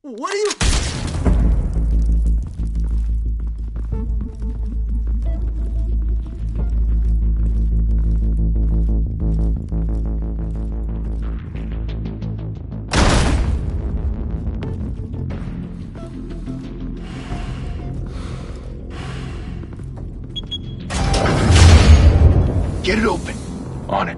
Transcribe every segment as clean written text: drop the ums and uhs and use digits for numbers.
What are you... Get it open. On it.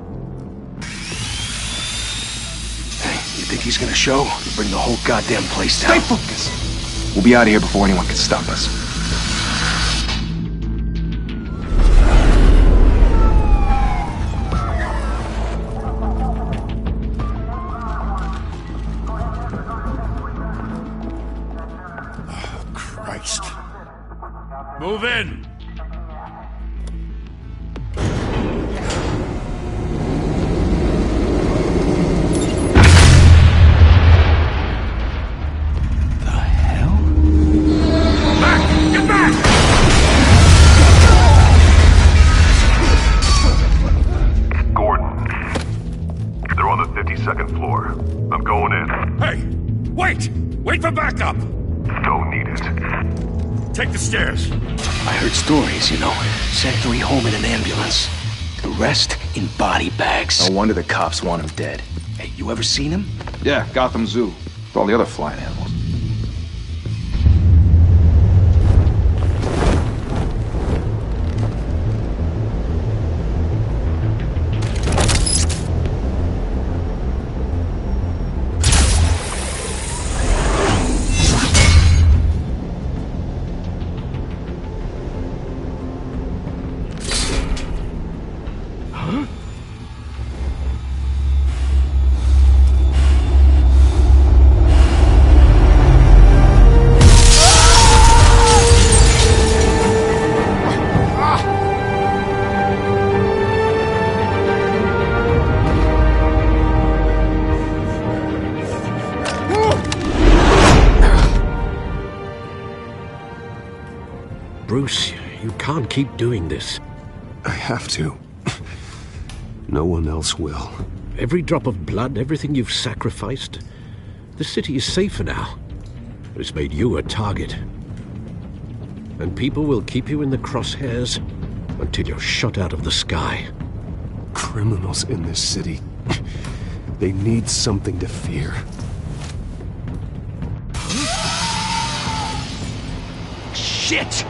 You think he's gonna show? Bring the whole goddamn place down. Stay focused! We'll be out of here before anyone can stop us. Oh, Christ. Move in! Wait for backup! Don't need it. Take the stairs. I heard stories, you know. Sent 3 home in an ambulance. The rest in body bags. No wonder the cops want him dead. Hey, you ever seen him? Yeah, Gotham Zoo. With all the other flying animals. Bruce, you can't keep doing this. I have to. No one else will. Every drop of blood, everything you've sacrificed. The city is safer now. It's made you a target. And people will keep you in the crosshairs until you're shot out of the sky. Criminals in this city. They need something to fear. Shit!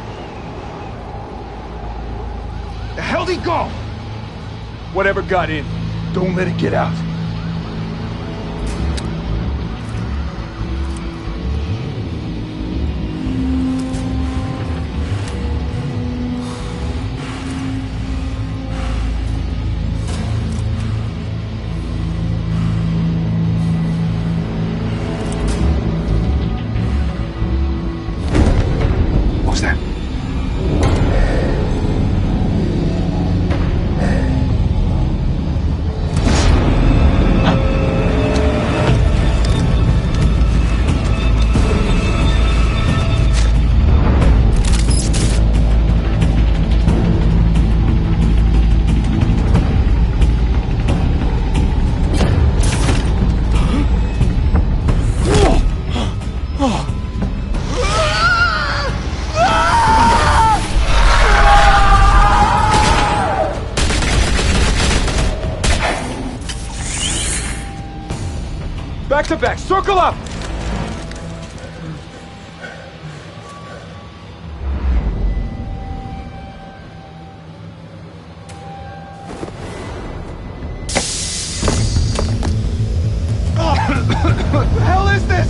The hell'd he go? Whatever got in, don't let it get out. What was that? Back to back, circle up! What the hell is this?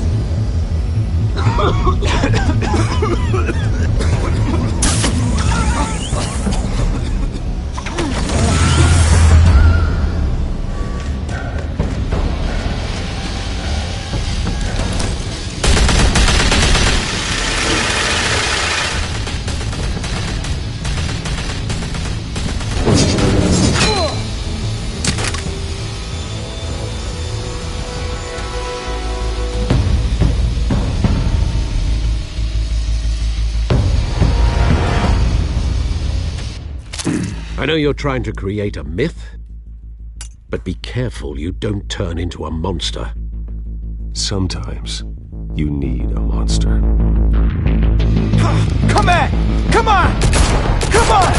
I know you're trying to create a myth, but be careful you don't turn into a monster. Sometimes you need a monster. Come on! Come on! Come on!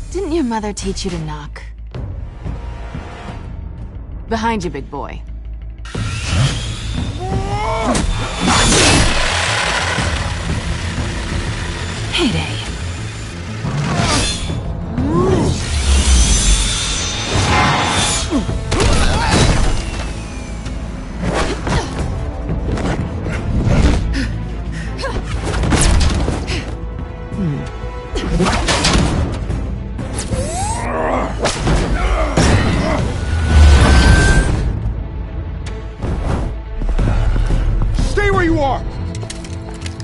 Didn't your mother teach you to knock? Behind you, big boy. Heyday. Stay where you are!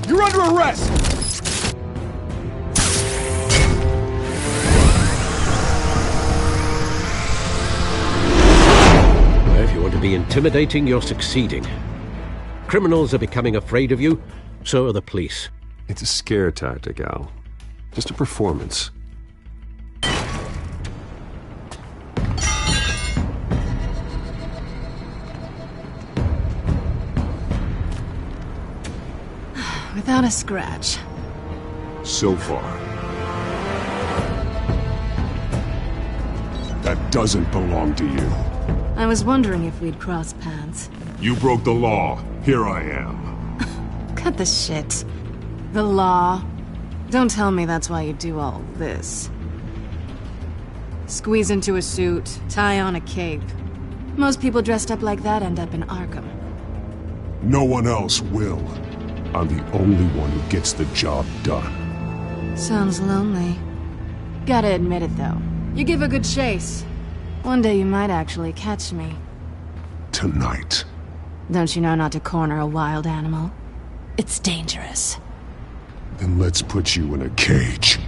You're under arrest! If you want to be intimidating, you're succeeding. Criminals are becoming afraid of you, so are the police. It's a scare tactic, Al. Just a performance. Without a scratch. So far. That doesn't belong to you. I was wondering if we'd cross paths. You broke the law. Here I am. Cut the shit. The law. Don't tell me that's why you do all this. Squeeze into a suit, tie on a cape. Most people dressed up like that end up in Arkham. No one else will. I'm the only one who gets the job done. Sounds lonely. Gotta admit it, though. You give a good chase. One day you might actually catch me. Tonight. Don't you know not to corner a wild animal? It's dangerous. Then let's put you in a cage.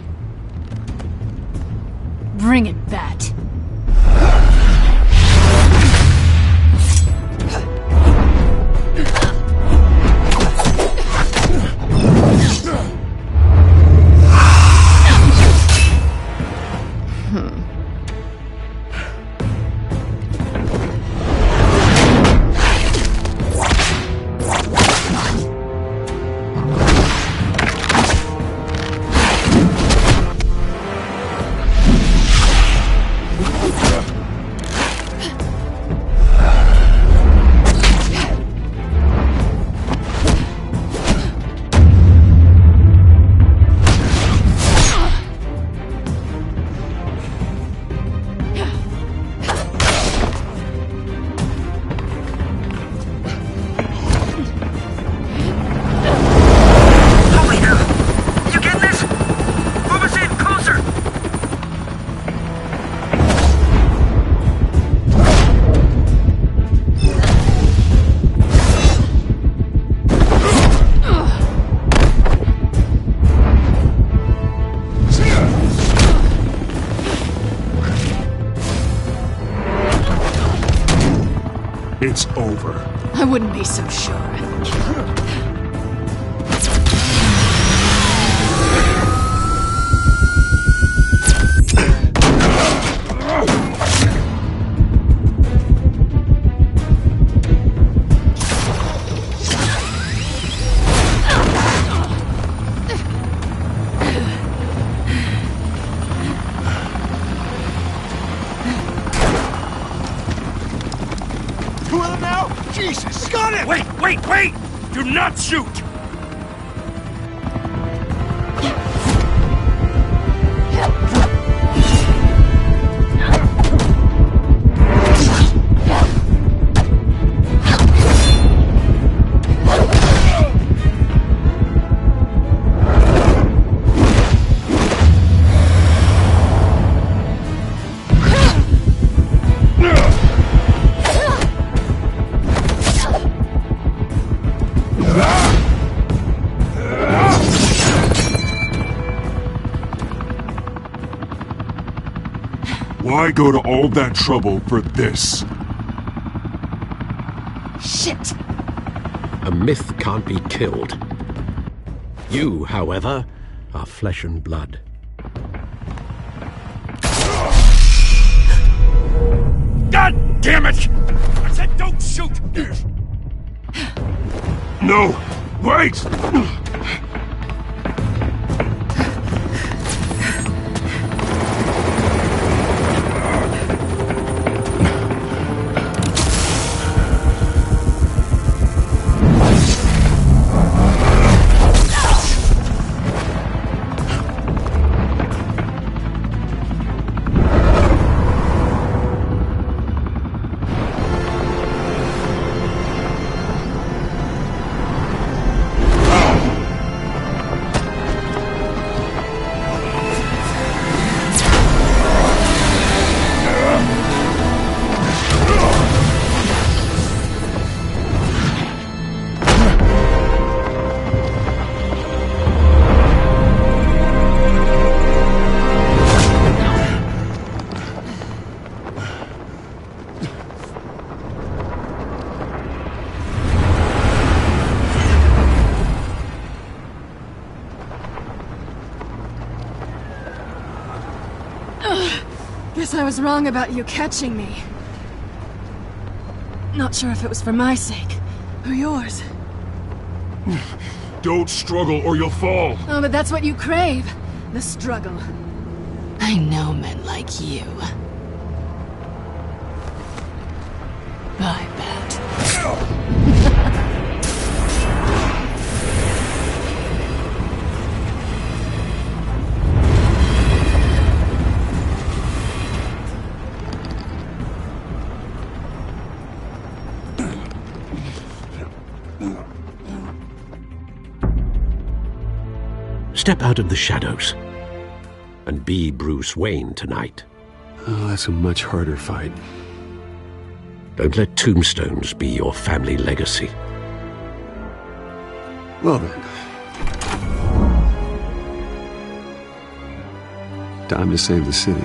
Bring it, Bat. wouldn't be so sure. Two of them now? Jesus! Got him! Wait! Do not shoot! Why go to all that trouble for this? Shit! A myth can't be killed. You, however, are flesh and blood. God damn it! I said don't shoot! No! Wait! Guess I was wrong about you catching me. Not sure if it was for my sake, or yours. Don't struggle or you'll fall. Oh, but that's what you crave. The struggle. I know men like you. I bet. Step out of the shadows and be Bruce Wayne tonight. Oh, that's a much harder fight. Don't let tombstones be your family legacy. Well then. Time to save the city.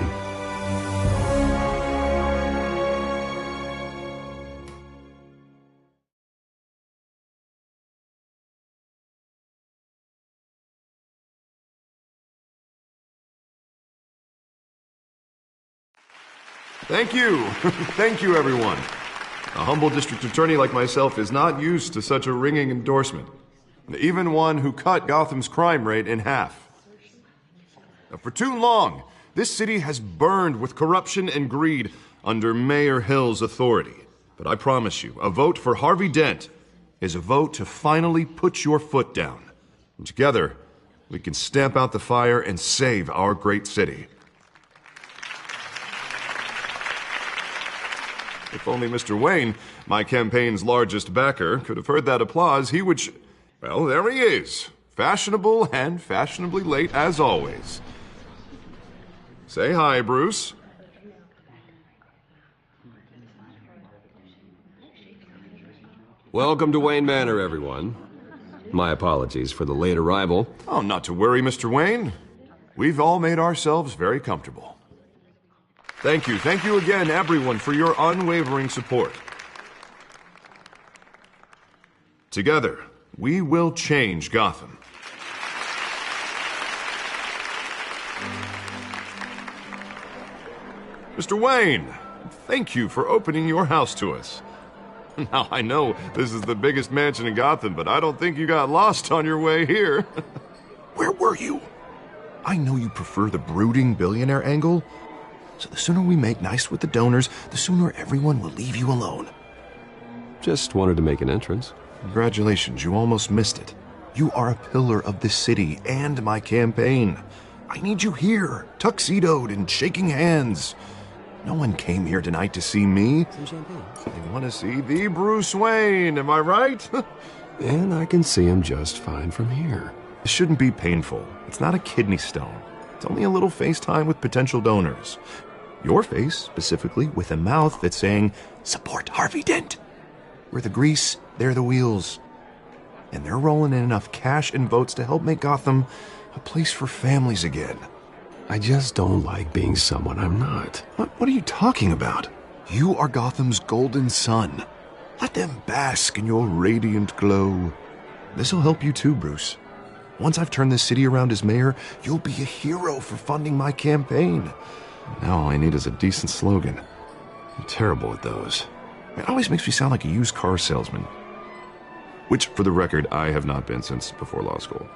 Thank you. Thank you, everyone. A humble district attorney like myself is not used to such a ringing endorsement. Even one who cut Gotham's crime rate in half. For too long, this city has burned with corruption and greed under Mayor Hill's authority. But I promise you, a vote for Harvey Dent is a vote to finally put your foot down. And together, we can stamp out the fire and save our great city. If only Mr. Wayne, my campaign's largest backer, could have heard that applause, he would well, there he is. Fashionable and fashionably late as always. Say hi, Bruce. Welcome to Wayne Manor, everyone. My apologies for the late arrival. Oh, not to worry, Mr. Wayne. We've all made ourselves very comfortable. Thank you again, everyone, for your unwavering support. Together, we will change Gotham. Mr. Wayne, thank you for opening your house to us. Now, I know this is the biggest mansion in Gotham, but I don't think you got lost on your way here. Where were you? I know you prefer the brooding billionaire angle, so the sooner we make nice with the donors, the sooner everyone will leave you alone. Just wanted to make an entrance. Congratulations, you almost missed it. You are a pillar of this city and my campaign. I need you here, tuxedoed and shaking hands. No one came here tonight to see me. Some champagne. They want to see the Bruce Wayne, am I right? And I can see him just fine from here. This shouldn't be painful. It's not a kidney stone. It's only a little FaceTime with potential donors. Your face, specifically, with a mouth that's saying, support Harvey Dent. We're the grease, they're the wheels. And they're rolling in enough cash and votes to help make Gotham a place for families again. I just don't like being someone I'm not. What are you talking about? You are Gotham's golden sun. Let them bask in your radiant glow. This'll help you too, Bruce. Once I've turned this city around as mayor, you'll be a hero for funding my campaign. Now all I need is a decent slogan. I'm terrible at those. It always makes me sound like a used car salesman. Which, for the record, I have not been since before law school.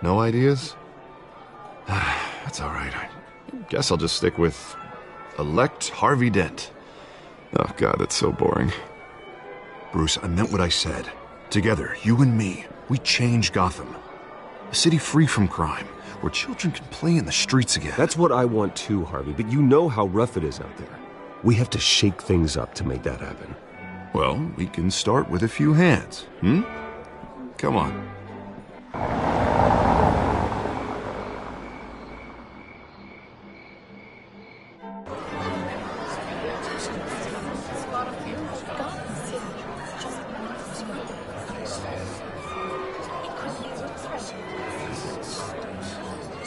No ideas? That's all right. I guess I'll just stick with elect Harvey Dent. Oh, God, that's so boring. Bruce, I meant what I said. Together, you and me, we change Gotham. A city free from crime, where children can play in the streets again. That's what I want too, Harvey, but you know how rough it is out there. We have to shake things up to make that happen. Well, we can start with a few hands, Come on.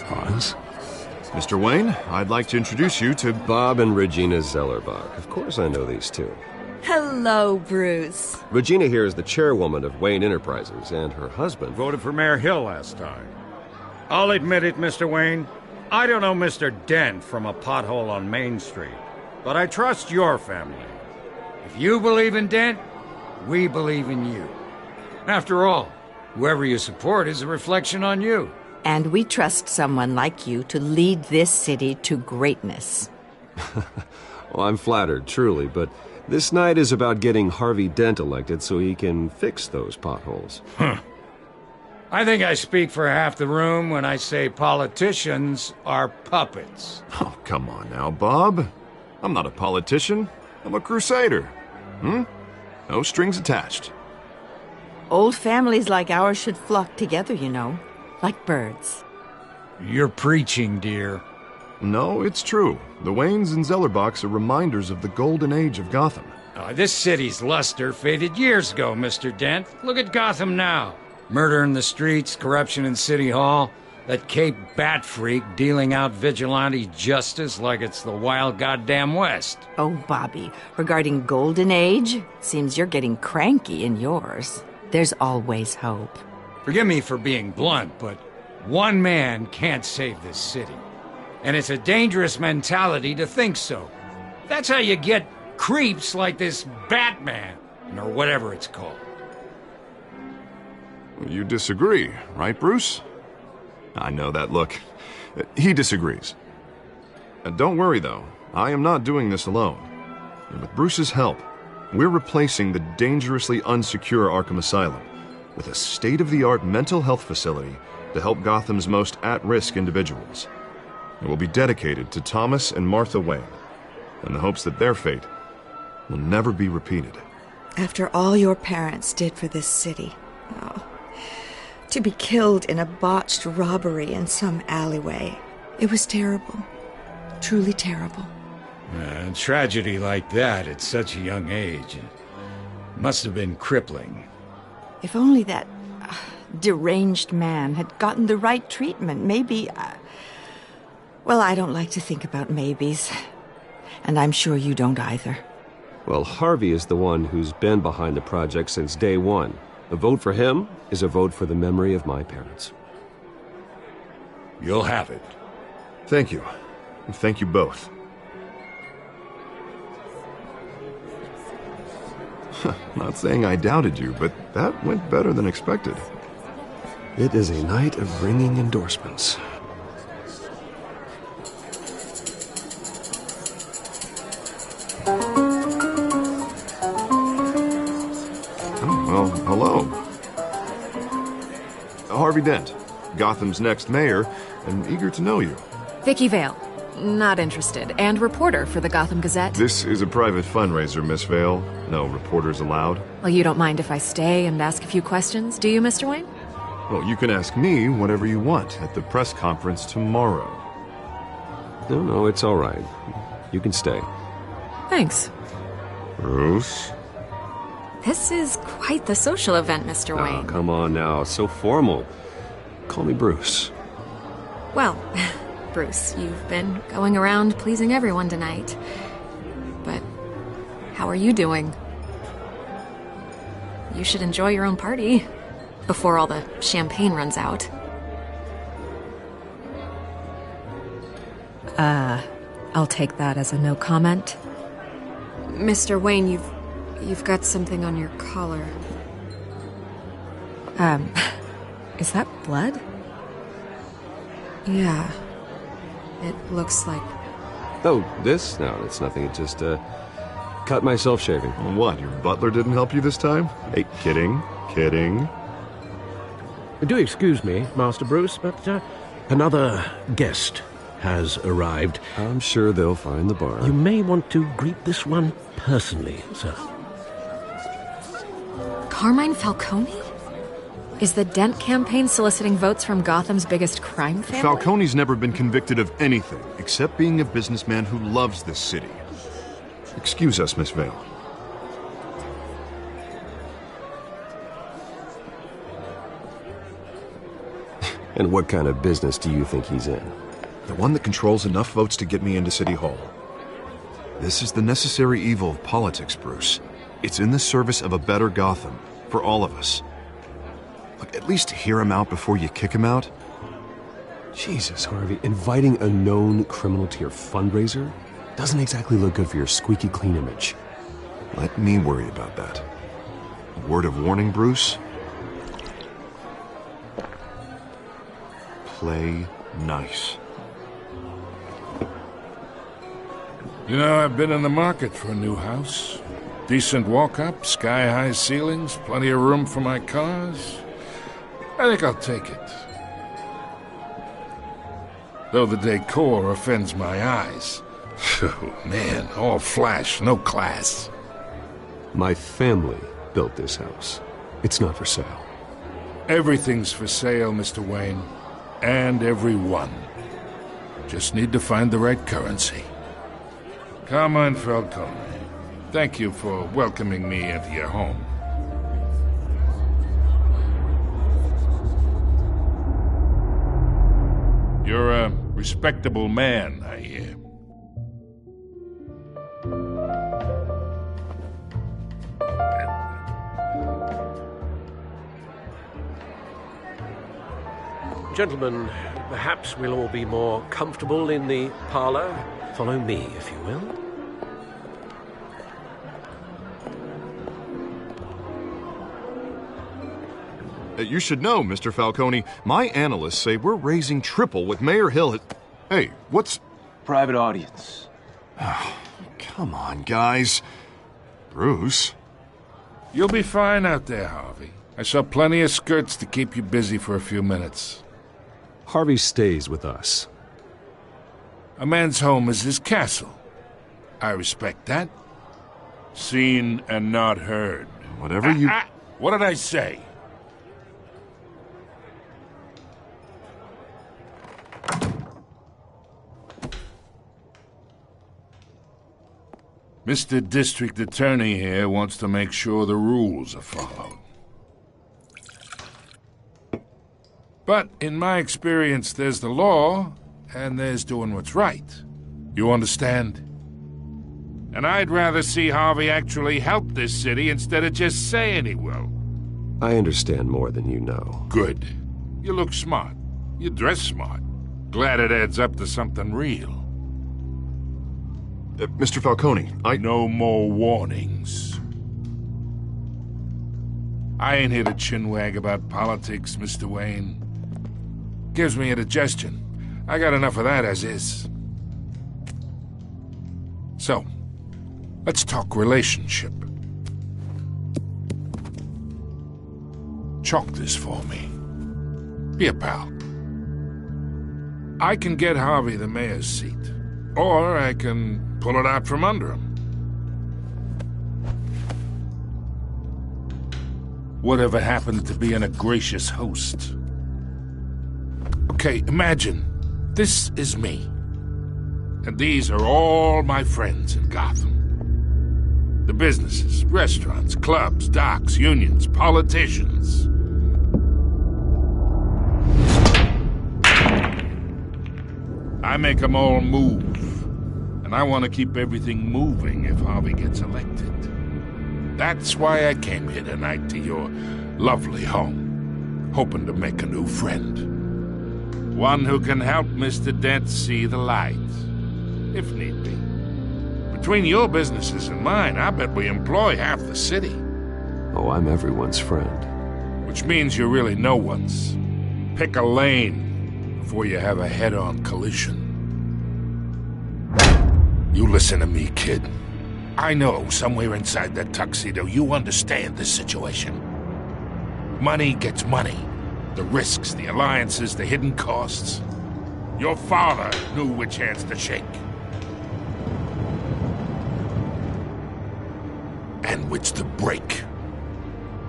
Hans? Mr. Wayne, I'd like to introduce you to Bob and Regina Zellerbach. Of course I know these two. Hello, Bruce. Regina here is the chairwoman of Wayne Enterprises, and her husband... Voted for Mayor Hill last time. I'll admit it, Mr. Wayne. I don't know Mr. Dent from a pothole on Main Street, but I trust your family. If you believe in Dent, we believe in you. After all, whoever you support is a reflection on you. And we trust someone like you to lead this city to greatness. Well, I'm flattered, truly, but this night is about getting Harvey Dent elected so he can fix those potholes. I think I speak for half the room when I say politicians are puppets. Oh, come on now, Bob. I'm not a politician. I'm a crusader. No strings attached. Old families like ours should flock together, you know, like birds. You're preaching, dear. No, it's true. The Waynes and Zellerbachs are reminders of the golden age of Gotham. This city's luster faded years ago, Mr. Dent. Look at Gotham now. Murder in the streets, corruption in City Hall, that Cape Bat freak dealing out vigilante justice like it's the wild goddamn West. Oh, Bobby, regarding Golden Age, seems you're getting cranky in yours. There's always hope. Forgive me for being blunt, but one man can't save this city. And it's a dangerous mentality to think so. That's how you get creeps like this Batman, or whatever it's called. You disagree, right, Bruce? I know that look. He disagrees. Don't worry, though. I am not doing this alone. And with Bruce's help, we're replacing the dangerously unsecure Arkham Asylum with a state-of-the-art mental health facility to help Gotham's most at-risk individuals. It will be dedicated to Thomas and Martha Wayne, in the hopes that their fate will never be repeated. After all your parents did for this city, to be killed in a botched robbery in some alleyway, it was terrible. Truly terrible. A tragedy like that at such a young age must have been crippling. If only that deranged man had gotten the right treatment, maybe... Well, I don't like to think about maybes. And I'm sure you don't either. Well, Harvey is the one who's been behind the project since day one. A vote for him is a vote for the memory of my parents. You'll have it. Thank you. Thank you both. Not saying I doubted you, but that went better than expected. It is a night of ringing endorsements. Well, hello. Harvey Dent, Gotham's next mayor, and eager to know you. Vicky Vale. Not interested. And reporter for the Gotham Gazette. This is a private fundraiser, Miss Vale. No reporters allowed. Well, you don't mind if I stay and ask a few questions, do you, Mr. Wayne? Well, you can ask me whatever you want at the press conference tomorrow. No, it's all right. You can stay. Thanks. Bruce? This is quite the social event, Mr. Oh, Wayne. come on now. So formal. Call me Bruce. Well, Bruce, you've been going around pleasing everyone tonight. But how are you doing? You should enjoy your own party before all the champagne runs out. I'll take that as a no comment. Mr. Wayne, you've got something on your collar. Is that blood? Yeah. It looks like... Oh, this? No, it's nothing. It just, cut myself shaving. What, your butler didn't help you this time? Hey, kidding. Do excuse me, Master Bruce, but another guest has arrived. I'm sure they'll find the bar. You may want to greet this one personally, sir. Carmine Falcone? Is the Dent campaign soliciting votes from Gotham's biggest crime family? Falcone's never been convicted of anything except being a businessman who loves this city. Excuse us, Miss Vale. And what kind of business do you think he's in? The one that controls enough votes to get me into City Hall. This is the necessary evil of politics, Bruce. It's in the service of a better Gotham, for all of us. Look, at least hear him out before you kick him out. Jesus, Harvey, inviting a known criminal to your fundraiser doesn't exactly look good for your squeaky clean image. Let me worry about that. A word of warning, Bruce? Play nice. You know, I've been in the market for a new house. Decent walk-up, sky-high ceilings, plenty of room for my cars. I think I'll take it. Though the decor offends my eyes. Oh, man, all flash, no class. My family built this house. It's not for sale. Everything's for sale, Mr. Wayne. And everyone. Just need to find the right currency. Carmine Falcone, thank you for welcoming me into your home. You're a respectable man, I hear. Gentlemen, perhaps we'll all be more comfortable in the parlor. Follow me, if you will. You should know, Mr. Falcone, my analysts say we're raising triple what Mayor Hill had... Hey, what's... Private audience. Oh, come on, guys. Bruce? You'll be fine out there, Harvey. I saw plenty of skirts to keep you busy for a few minutes. Harvey stays with us. A man's home is his castle. I respect that. Seen and not heard. Whatever you... What did I say? Mr. District Attorney here wants to make sure the rules are followed. But in my experience, there's the law, and there's doing what's right. You understand? And I'd rather see Harvey actually help this city instead of just saying he will. I understand more than you know. Good. You look smart. You dress smart. Glad it adds up to something real. Mr. Falcone, No more warnings. I ain't here to chinwag about politics, Mr. Wayne. Gives me indigestion. I got enough of that as is. So, let's talk relationship. Chalk this for me. Be a pal. I can get Harvey the mayor's seat, or I can pull it out from under him. Whatever happened to being a gracious host? Okay, imagine this is me, and these are all my friends in Gotham. The businesses, restaurants, clubs, docks, unions, politicians. I make them all move, and I want to keep everything moving if Harvey gets elected. That's why I came here tonight to your lovely home, hoping to make a new friend. One who can help Mr. Dent see the light, if need be. Between your businesses and mine, I bet we employ half the city. Oh, I'm everyone's friend. Which means you're really no one's. Pick a lane before you have a head-on collision. You listen to me, kid. I know somewhere inside that tuxedo you understand this situation. Money gets money. The risks, the alliances, the hidden costs. Your father knew which hands to shake. And which to break.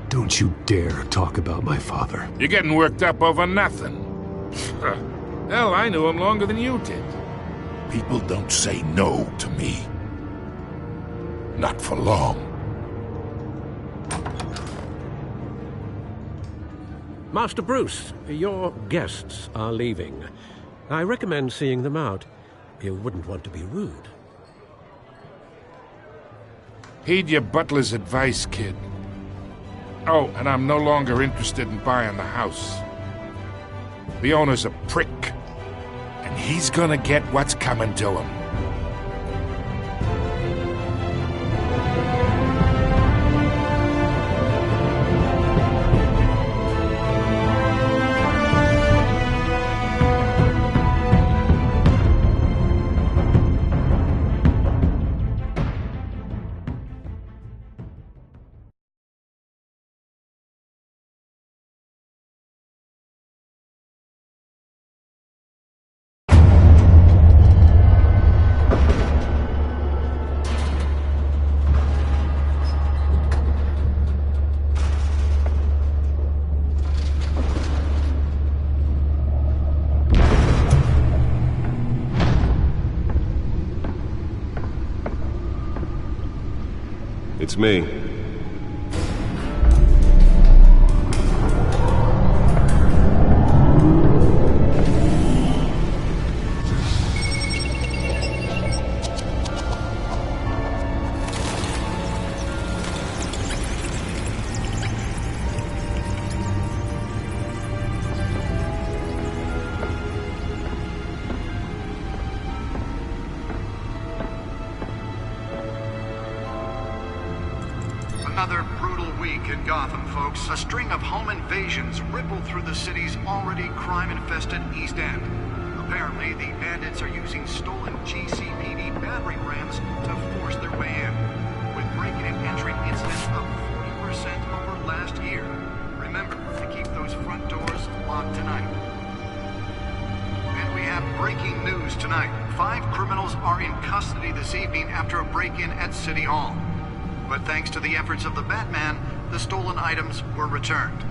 Don't you dare talk about my father. You're getting worked up over nothing. Hell, I knew him longer than you did. People don't say no to me. Not for long. Master Bruce, your guests are leaving. I recommend seeing them out. You wouldn't want to be rude. Heed your butler's advice, kid. Oh, and I'm no longer interested in buying the house. The owner's a prick, and he's gonna get what's coming to him. It's me. Another brutal week in Gotham, folks. A string of home invasions rippled through the city's already crime-infested East End. Apparently, the bandits are using stolen GCPD battering rams to force their way in, with break-in and entry incidents up 40% over last year. Remember to keep those front doors locked tonight. And we have breaking news tonight. 5 criminals are in custody this evening after a break-in at City Hall. But thanks to the efforts of the Batman, the stolen items were returned.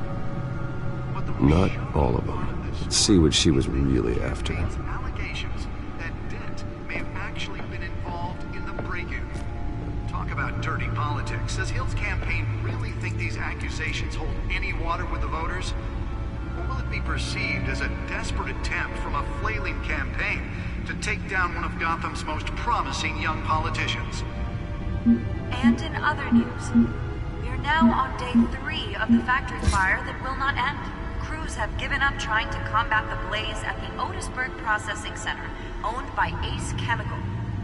Not all of them. Let's see what she was really after. Allegations that Dent may have actually been involved in the break-in. Talk about dirty politics. Does Hill's campaign really think these accusations hold any water with the voters? Or will it be perceived as a desperate attempt from a flailing campaign to take down one of Gotham's most promising young politicians? And in other news, we are now on day 3 of the factory fire that will not end. Crews have given up trying to combat the blaze at the Otisburg Processing Center, owned by Ace Chemical.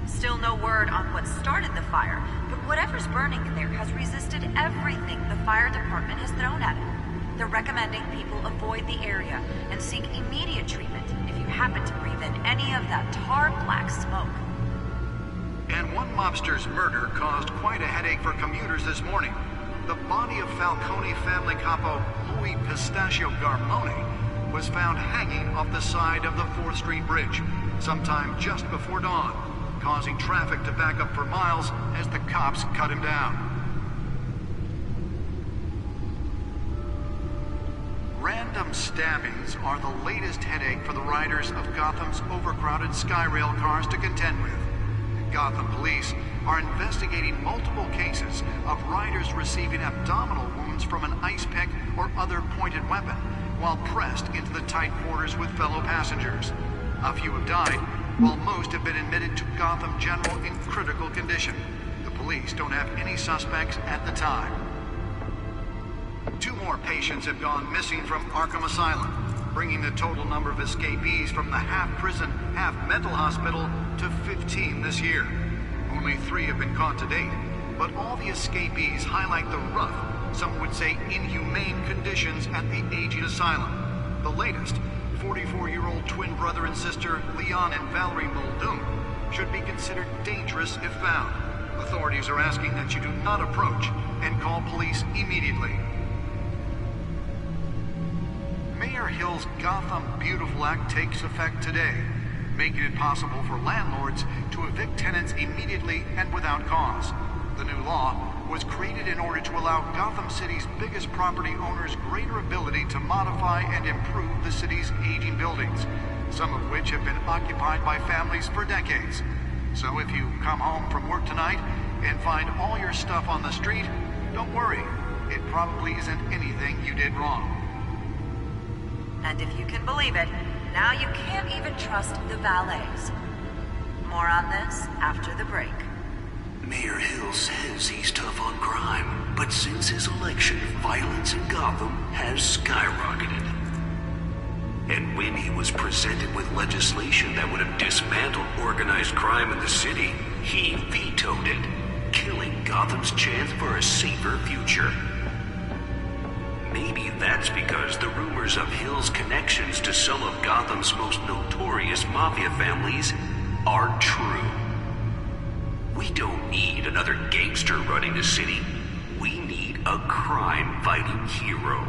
Still no word on what started the fire, but whatever's burning in there has resisted everything the fire department has thrown at it. They're recommending people avoid the area and seek immediate treatment if you happen to breathe in any of that tar black smoke. And one mobster's murder caused quite a headache for commuters this morning. The body of Falcone family capo Louis Pistachio Garmone was found hanging off the side of the 4th Street Bridge sometime just before dawn, causing traffic to back up for miles as the cops cut him down. Random stabbings are the latest headache for the riders of Gotham's overcrowded Skyrail cars to contend with. Gotham police are investigating multiple cases of riders receiving abdominal wounds from an ice pick or other pointed weapon while pressed into the tight quarters with fellow passengers. A few have died, while most have been admitted to Gotham General in critical condition. The police don't have any suspects at the time. 2 more patients have gone missing from Arkham Asylum, bringing the total number of escapees from the half-prison, half-mental hospital to 15 this year. Only 3 have been caught to date, but all the escapees highlight the rough, some would say inhumane conditions at the aging asylum. The latest, 44-year-old twin brother and sister Leon and Valerie Muldoon, should be considered dangerous if found. Authorities are asking that you do not approach and call police immediately. Mayor Hill's Gotham Beautiful Act takes effect today, making it possible for landlords to evict tenants immediately and without cause. The new law was created in order to allow Gotham City's biggest property owners greater ability to modify and improve the city's aging buildings, some of which have been occupied by families for decades. So if you come home from work tonight and find all your stuff on the street, don't worry. It probably isn't anything you did wrong. And if you can believe it, now you can't even trust the valets. More on this after the break. Mayor Hill says he's tough on crime, but since his election, violence in Gotham has skyrocketed. And when he was presented with legislation that would have dismantled organized crime in the city, he vetoed it, killing Gotham's chance for a safer future. Maybe that's because the rumors of Hill's connections to some of Gotham's most notorious mafia families are true. We don't need another gangster running the city. We need a crime-fighting hero.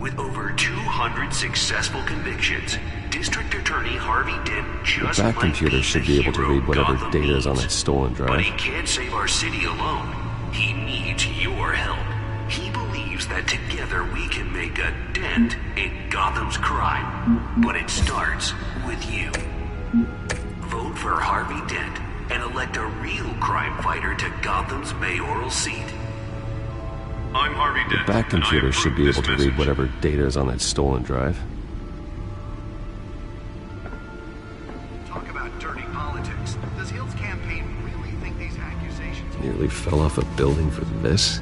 With over 200 successful convictions, District Attorney Harvey Dent just That computer should be able to read whatever data is on that stolen drive. But he can't save our city alone. He needs your help. He believes that together we can make a dent in Gotham's crime. But it starts with you. Vote for Harvey Dent and elect a real crime fighter to Gotham's mayoral seat. I'm Harvey Dent. That computer should be able to read whatever data is on that stolen drive. Talk about dirty politics. Does Hill's campaign really think these accusations Nearly fell off a building for this.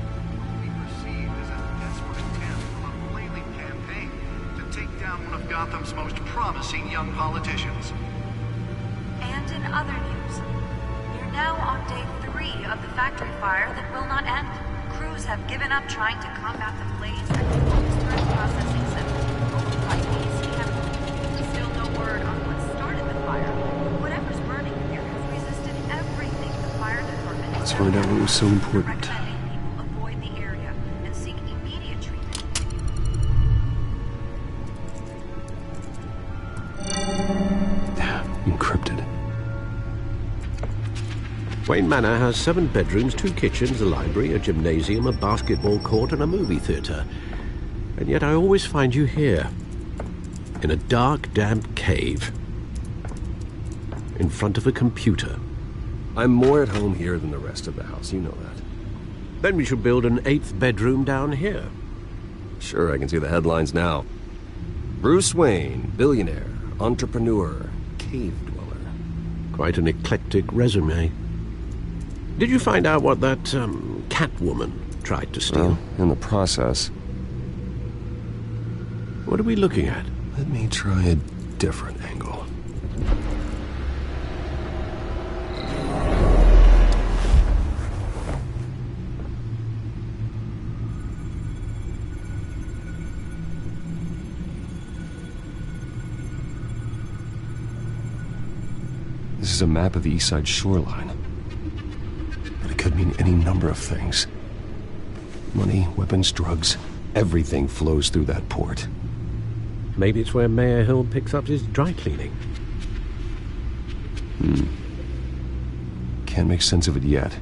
be perceived as a desperate attempt from a flailing campaign to take down one of Gotham's most promising young politicians? And in other news, we're now on day 3 of the factory fire that will not end. Crews have given up trying to combat the blaze at the Otisburg Processing Center, owned by Ace Chemical. Still no word on what started the fire, but whatever's burning in there has resisted everything the fire department has Let's find out what was so important. recommending people avoid the area and seek immediate treatment. Encrypted. Wayne Manor has 7 bedrooms, 2 kitchens, a library, a gymnasium, a basketball court, and a movie theatre. And yet I always find you here, in a dark, damp cave, in front of a computer. I'm more at home here than the rest of the house, you know that. Then we should build an 8th bedroom down here. Sure, I can see the headlines now. Bruce Wayne, billionaire, entrepreneur, cave dweller. Quite an eclectic resume. Did you find out what that, Catwoman tried to steal? Well, in the process. What are we looking at? Let me try a different angle. This is a map of the East Side shoreline. But it could mean any number of things. Money, weapons, drugs, everything flows through that port. Maybe it's where Mayor Hill picks up his dry cleaning. Can't make sense of it yet.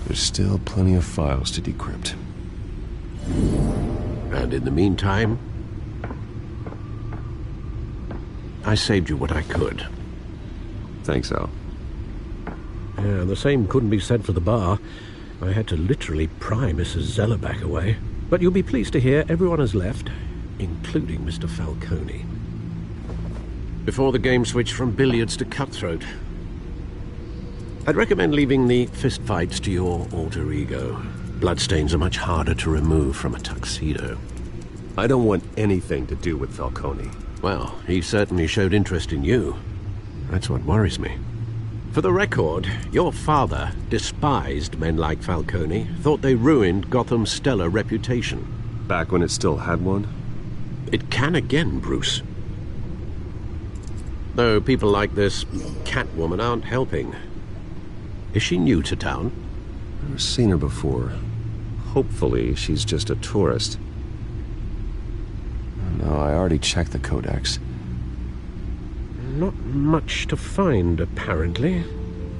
There's still plenty of files to decrypt. And in the meantime, I saved you what I could. Thanks, Al. Yeah, the same couldn't be said for the bar. I had to literally pry Mrs. Zellerback away. But you'll be pleased to hear everyone has left, including Mr. Falcone. Before the game switched from billiards to cutthroat. I'd recommend leaving the fistfights to your alter ego. Bloodstains are much harder to remove from a tuxedo. I don't want anything to do with Falcone. Well, he certainly showed interest in you. That's what worries me. For the record, your father despised men like Falcone, thought they ruined Gotham's stellar reputation. Back when it still had one? It can again, Bruce. Though people like this Catwoman aren't helping. Is she new to town? Never seen her before. Hopefully, she's just a tourist. No, I already checked the codex. Not much to find, apparently.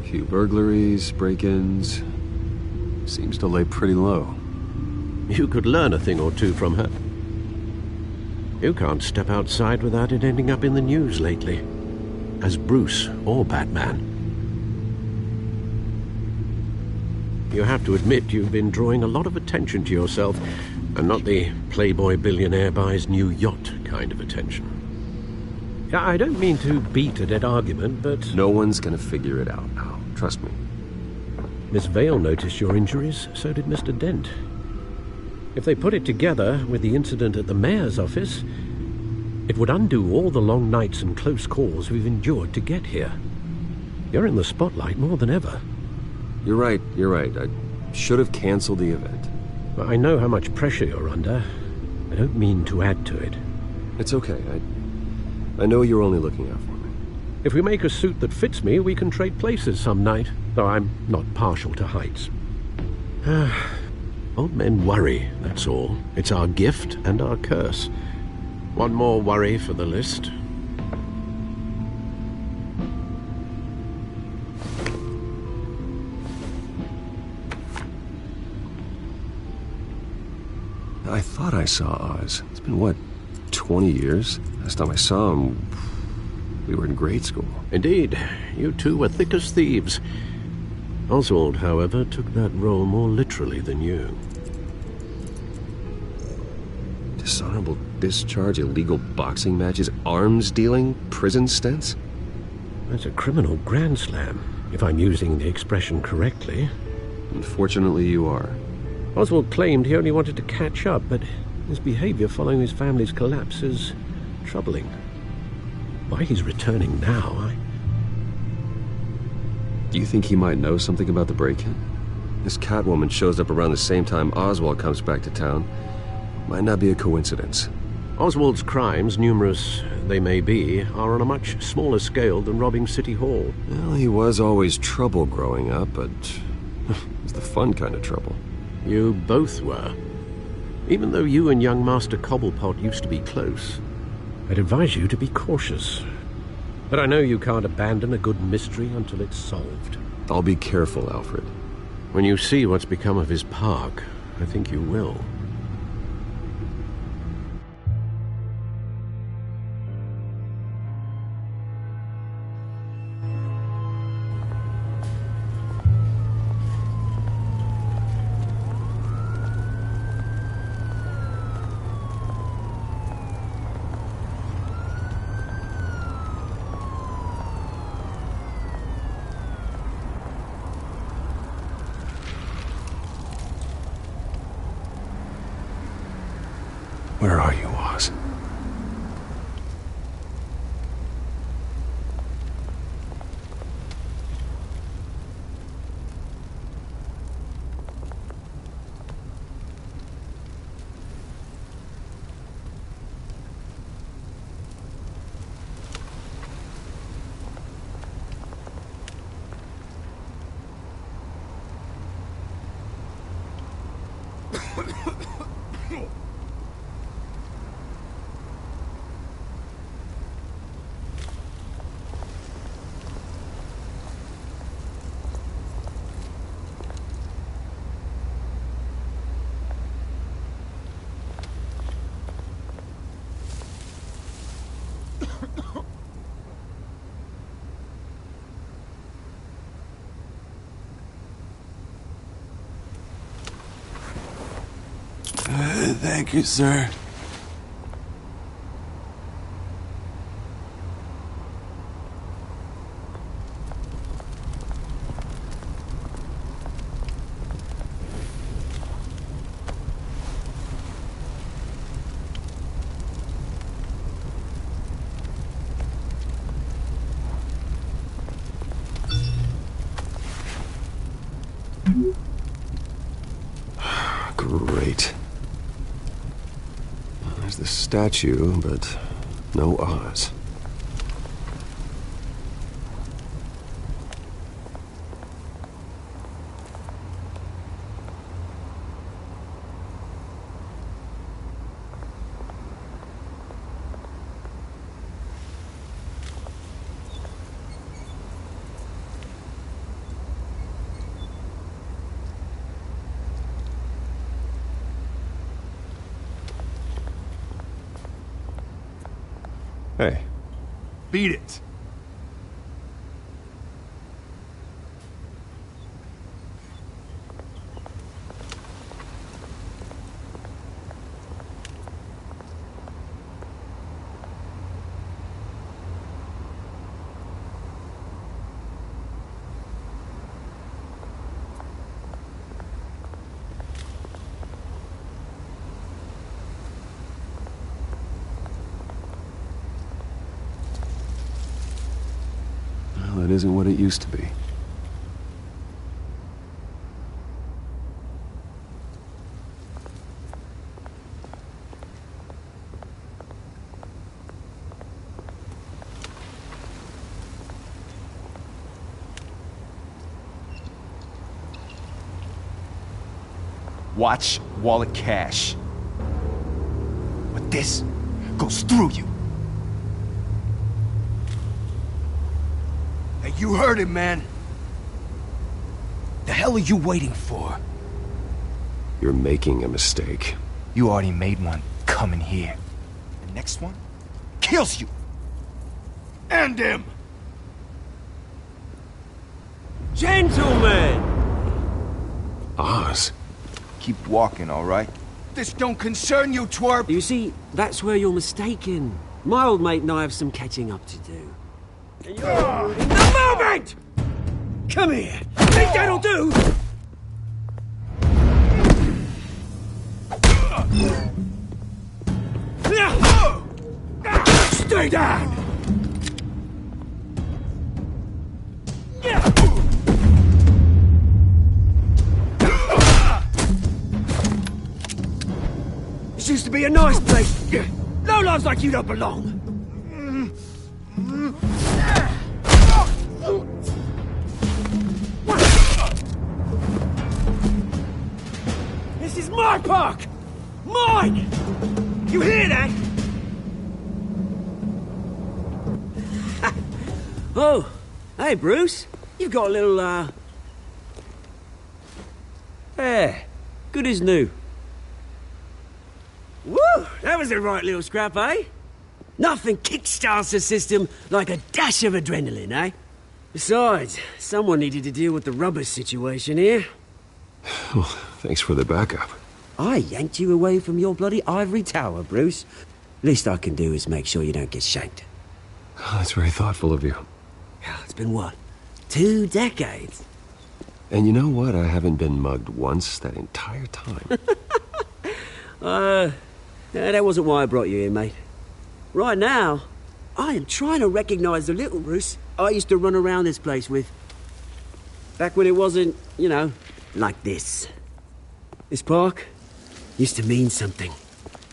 Few burglaries, break-ins. Seems to lay pretty low. You could learn a thing or two from her. You can't step outside without it ending up in the news lately. As Bruce or Batman. You have to admit you've been drawing a lot of attention to yourself, and not the playboy billionaire buys new yacht kind of attention. I don't mean to beat a dead argument, but... No one's gonna figure it out now. Trust me. Miss Vale noticed your injuries, so did Mr. Dent. If they put it together with the incident at the mayor's office, it would undo all the long nights and close calls we've endured to get here. You're in the spotlight more than ever. You're right. I should have canceled the event. Well, I know how much pressure you're under. I don't mean to add to it. It's okay. I know you're only looking out for me. If we make a suit that fits me, we can trade places some night, though I'm not partial to heights. Old men worry, that's all. It's our gift and our curse. One more worry for the list. I thought I saw Oz. It's been, what, 20 years? Last time I saw him, we were in grade school. Indeed. You two were thick as thieves. Oswald, however, took that role more literally than you. Dishonorable discharge, illegal boxing matches, arms dealing, prison stints? That's a criminal grand slam, if I'm using the expression correctly. Unfortunately, you are. Oswald claimed he only wanted to catch up, but his behavior following his family's collapse is troubling. Why he's returning now, Do you think he might know something about the break-in? This Catwoman shows up around the same time Oswald comes back to town. Might not be a coincidence. Oswald's crimes, numerous they may be, are on a much smaller scale than robbing City Hall. Well, he was always trouble growing up, but it was the fun kind of trouble. You both were. Even though you and young Master Cobblepot used to be close, I'd advise you to be cautious. But I know you can't abandon a good mystery until it's solved. I'll be careful, Alfred. When you see what's become of his park, I think you will. Where are you, Oz? Thank you, sir. Great. There's the statue, but no Oz. Hey. Beat it. Well, it isn't what it used to be. Watch wallet cash. But this goes through you. Hey, you heard it, man. The hell are you waiting for? You're making a mistake. You already made one coming here. The next one kills you. And him. Gentlemen! Oz. Keep walking, all right? This don't concern you, twerp! You see, that's where you're mistaken. My old mate and I have some catching up to do. And you're in the moment! Come here! Think that'll do? Stay down! This used to be a nice place. No lives like you don't belong. This is my park! Mine! You hear that? Oh, hey, Bruce. You've got a little, There. Good as new. Woo! That was a right little scrap, eh? Nothing kickstarts the system like a dash of adrenaline, eh? Besides, someone needed to deal with the rubber situation here. Well, thanks for the backup. I yanked you away from your bloody ivory tower, Bruce. Least I can do is make sure you don't get shanked. Oh, that's very thoughtful of you. It's been what? 2 decades? And you know what? I haven't been mugged once that entire time. That wasn't why I brought you here, mate. Right now, I am trying to recognize the little Bruce I used to run around this place with. Back when it wasn't, you know, like this. This park used to mean something.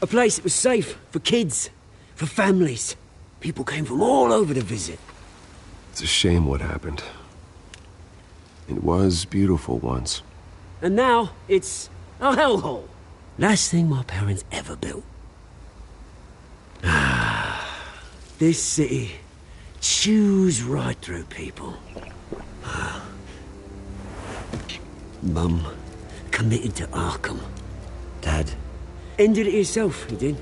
A place that was safe for kids, for families. People came from all over to visit. It's a shame what happened. It was beautiful once. And now, it's a hellhole. Last thing my parents ever built. This city chews right through people. Mum committed to Arkham. Dad ended it himself, he did.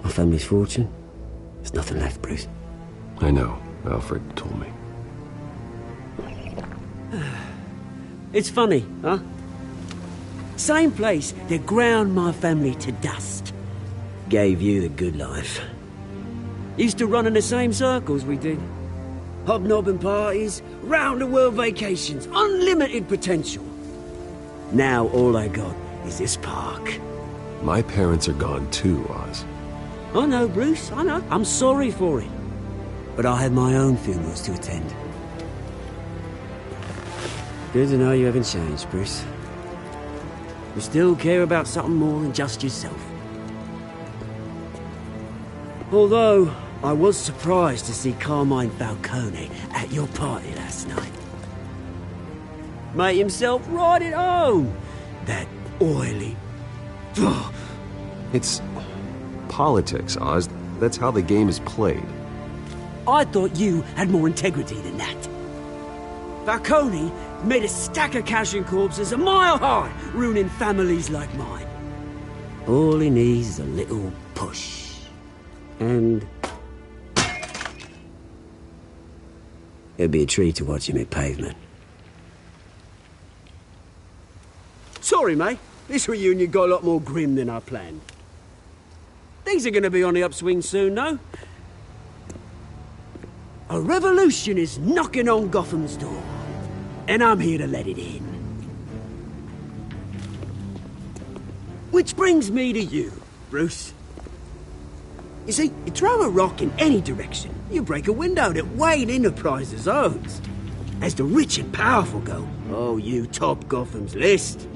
My family's fortune, there's nothing left, Bruce. I know. Alfred told me. It's funny, huh? Same place that ground my family to dust. Gave you the good life. Used to run in the same circles we did. Hobnobbing parties, round-the-world vacations, unlimited potential. Now all I got is this park. My parents are gone too, Oz. I know, Bruce, I know. I'm sorry for it. But I have my own funerals to attend. Good to know you haven't changed, Bruce. You still care about something more than just yourself. Although, I was surprised to see Carmine Falcone at your party last night. Made himself right at home. That oily... It's politics, Oz. That's how the game is played. I thought you had more integrity than that. Falcone made a stack of cashing corpses a mile high, ruining families like mine. All he needs is a little push. And... it'd be a treat to watch him hit pavement. Sorry, mate. This reunion got a lot more grim than I planned. Things are gonna be on the upswing soon, though. A revolution is knocking on Gotham's door. And I'm here to let it in. Which brings me to you, Bruce. You see, you throw a rock in any direction, you break a window that Wayne Enterprises owns. As the rich and powerful go, oh, you top Gotham's list.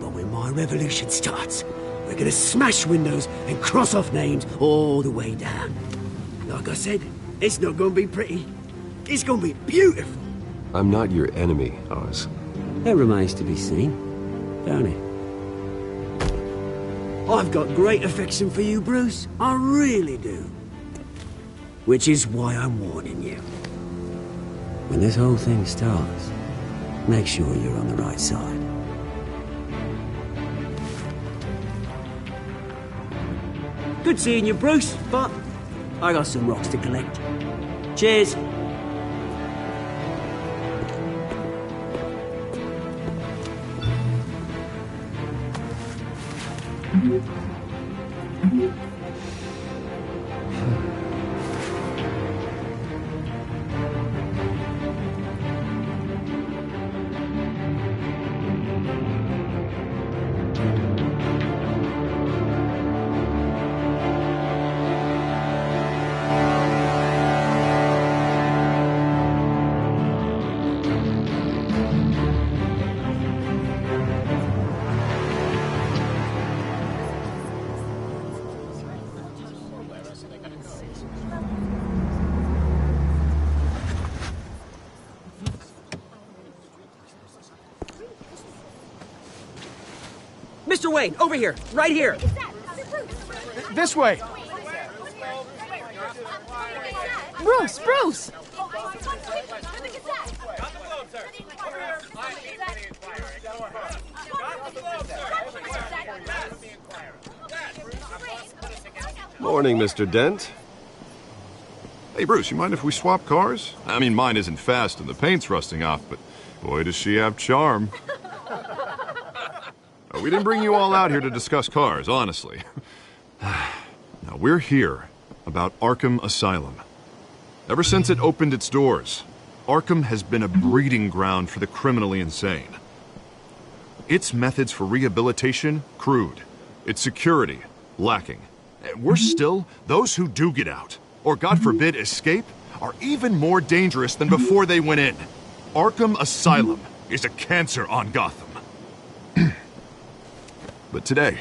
But when my revolution starts, we're gonna smash windows and cross off names all the way down. Like I said, it's not gonna be pretty. It's gonna be beautiful. I'm not your enemy, Oz. That remains to be seen, don't it? I've got great affection for you, Bruce. I really do. Which is why I'm warning you. When this whole thing starts, make sure you're on the right side. Good seeing you, Bruce, but I got some rocks to collect. Cheers. Mr. Wayne, over here, right here. This way. Bruce, Bruce! Morning, Mr. Dent. Hey, Bruce, you mind if we swap cars? I mean, mine isn't fast and the paint's rusting off, but boy, does she have charm. We didn't bring you all out here to discuss cars, honestly. Now, we're here about Arkham Asylum. Ever since it opened its doors, Arkham has been a breeding ground for the criminally insane. Its methods for rehabilitation, crude. Its security, lacking. And worse still, those who do get out, or God forbid escape, are even more dangerous than before they went in. Arkham Asylum is a cancer on Gotham. But today,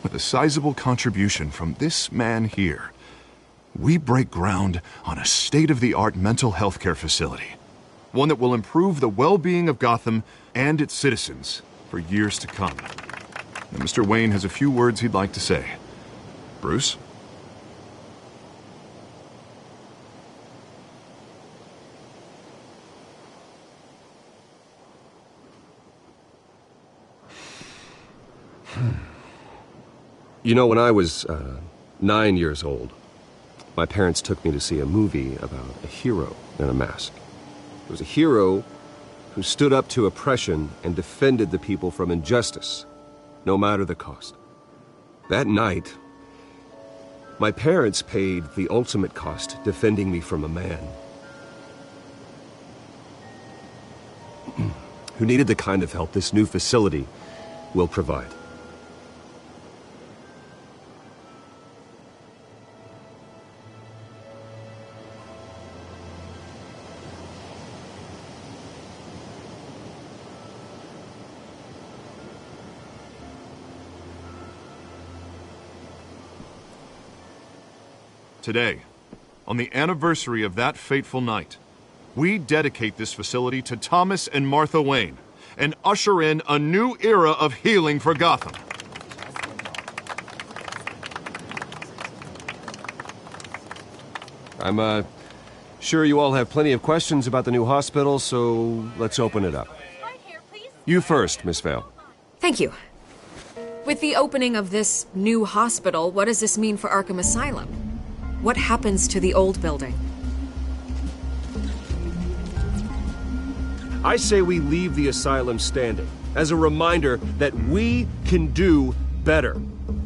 with a sizable contribution from this man here, we break ground on a state-of-the-art mental health care facility. One that will improve the well-being of Gotham and its citizens for years to come. Now, Mr. Wayne has a few words he'd like to say. Bruce? You know, when I was 9 years old, my parents took me to see a movie about a hero in a mask. It was a hero who stood up to oppression and defended the people from injustice, no matter the cost. That night, my parents paid the ultimate cost defending me from a man who needed the kind of help this new facility will provide. Today, on the anniversary of that fateful night, we dedicate this facility to Thomas and Martha Wayne and usher in a new era of healing for Gotham. I'm sure you all have plenty of questions about the new hospital, so let's open it up. You first, Miss Vale. Thank you. With the opening of this new hospital, what does this mean for Arkham Asylum? What happens to the old building? I say we leave the asylum standing as a reminder that we can do better.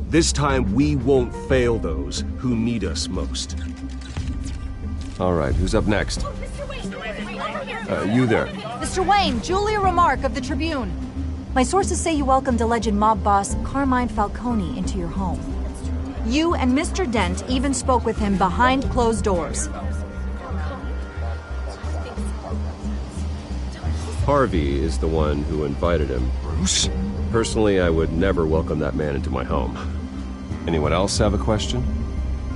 This time we won't fail those who need us most. All right, who's up next? You there. Mr. Wayne, Julia Remark of the Tribune. My sources say you welcomed alleged mob boss Carmine Falcone into your home. You and Mr. Dent even spoke with him behind closed doors. Harvey is the one who invited him. Bruce? Personally, I would never welcome that man into my home. Anyone else have a question?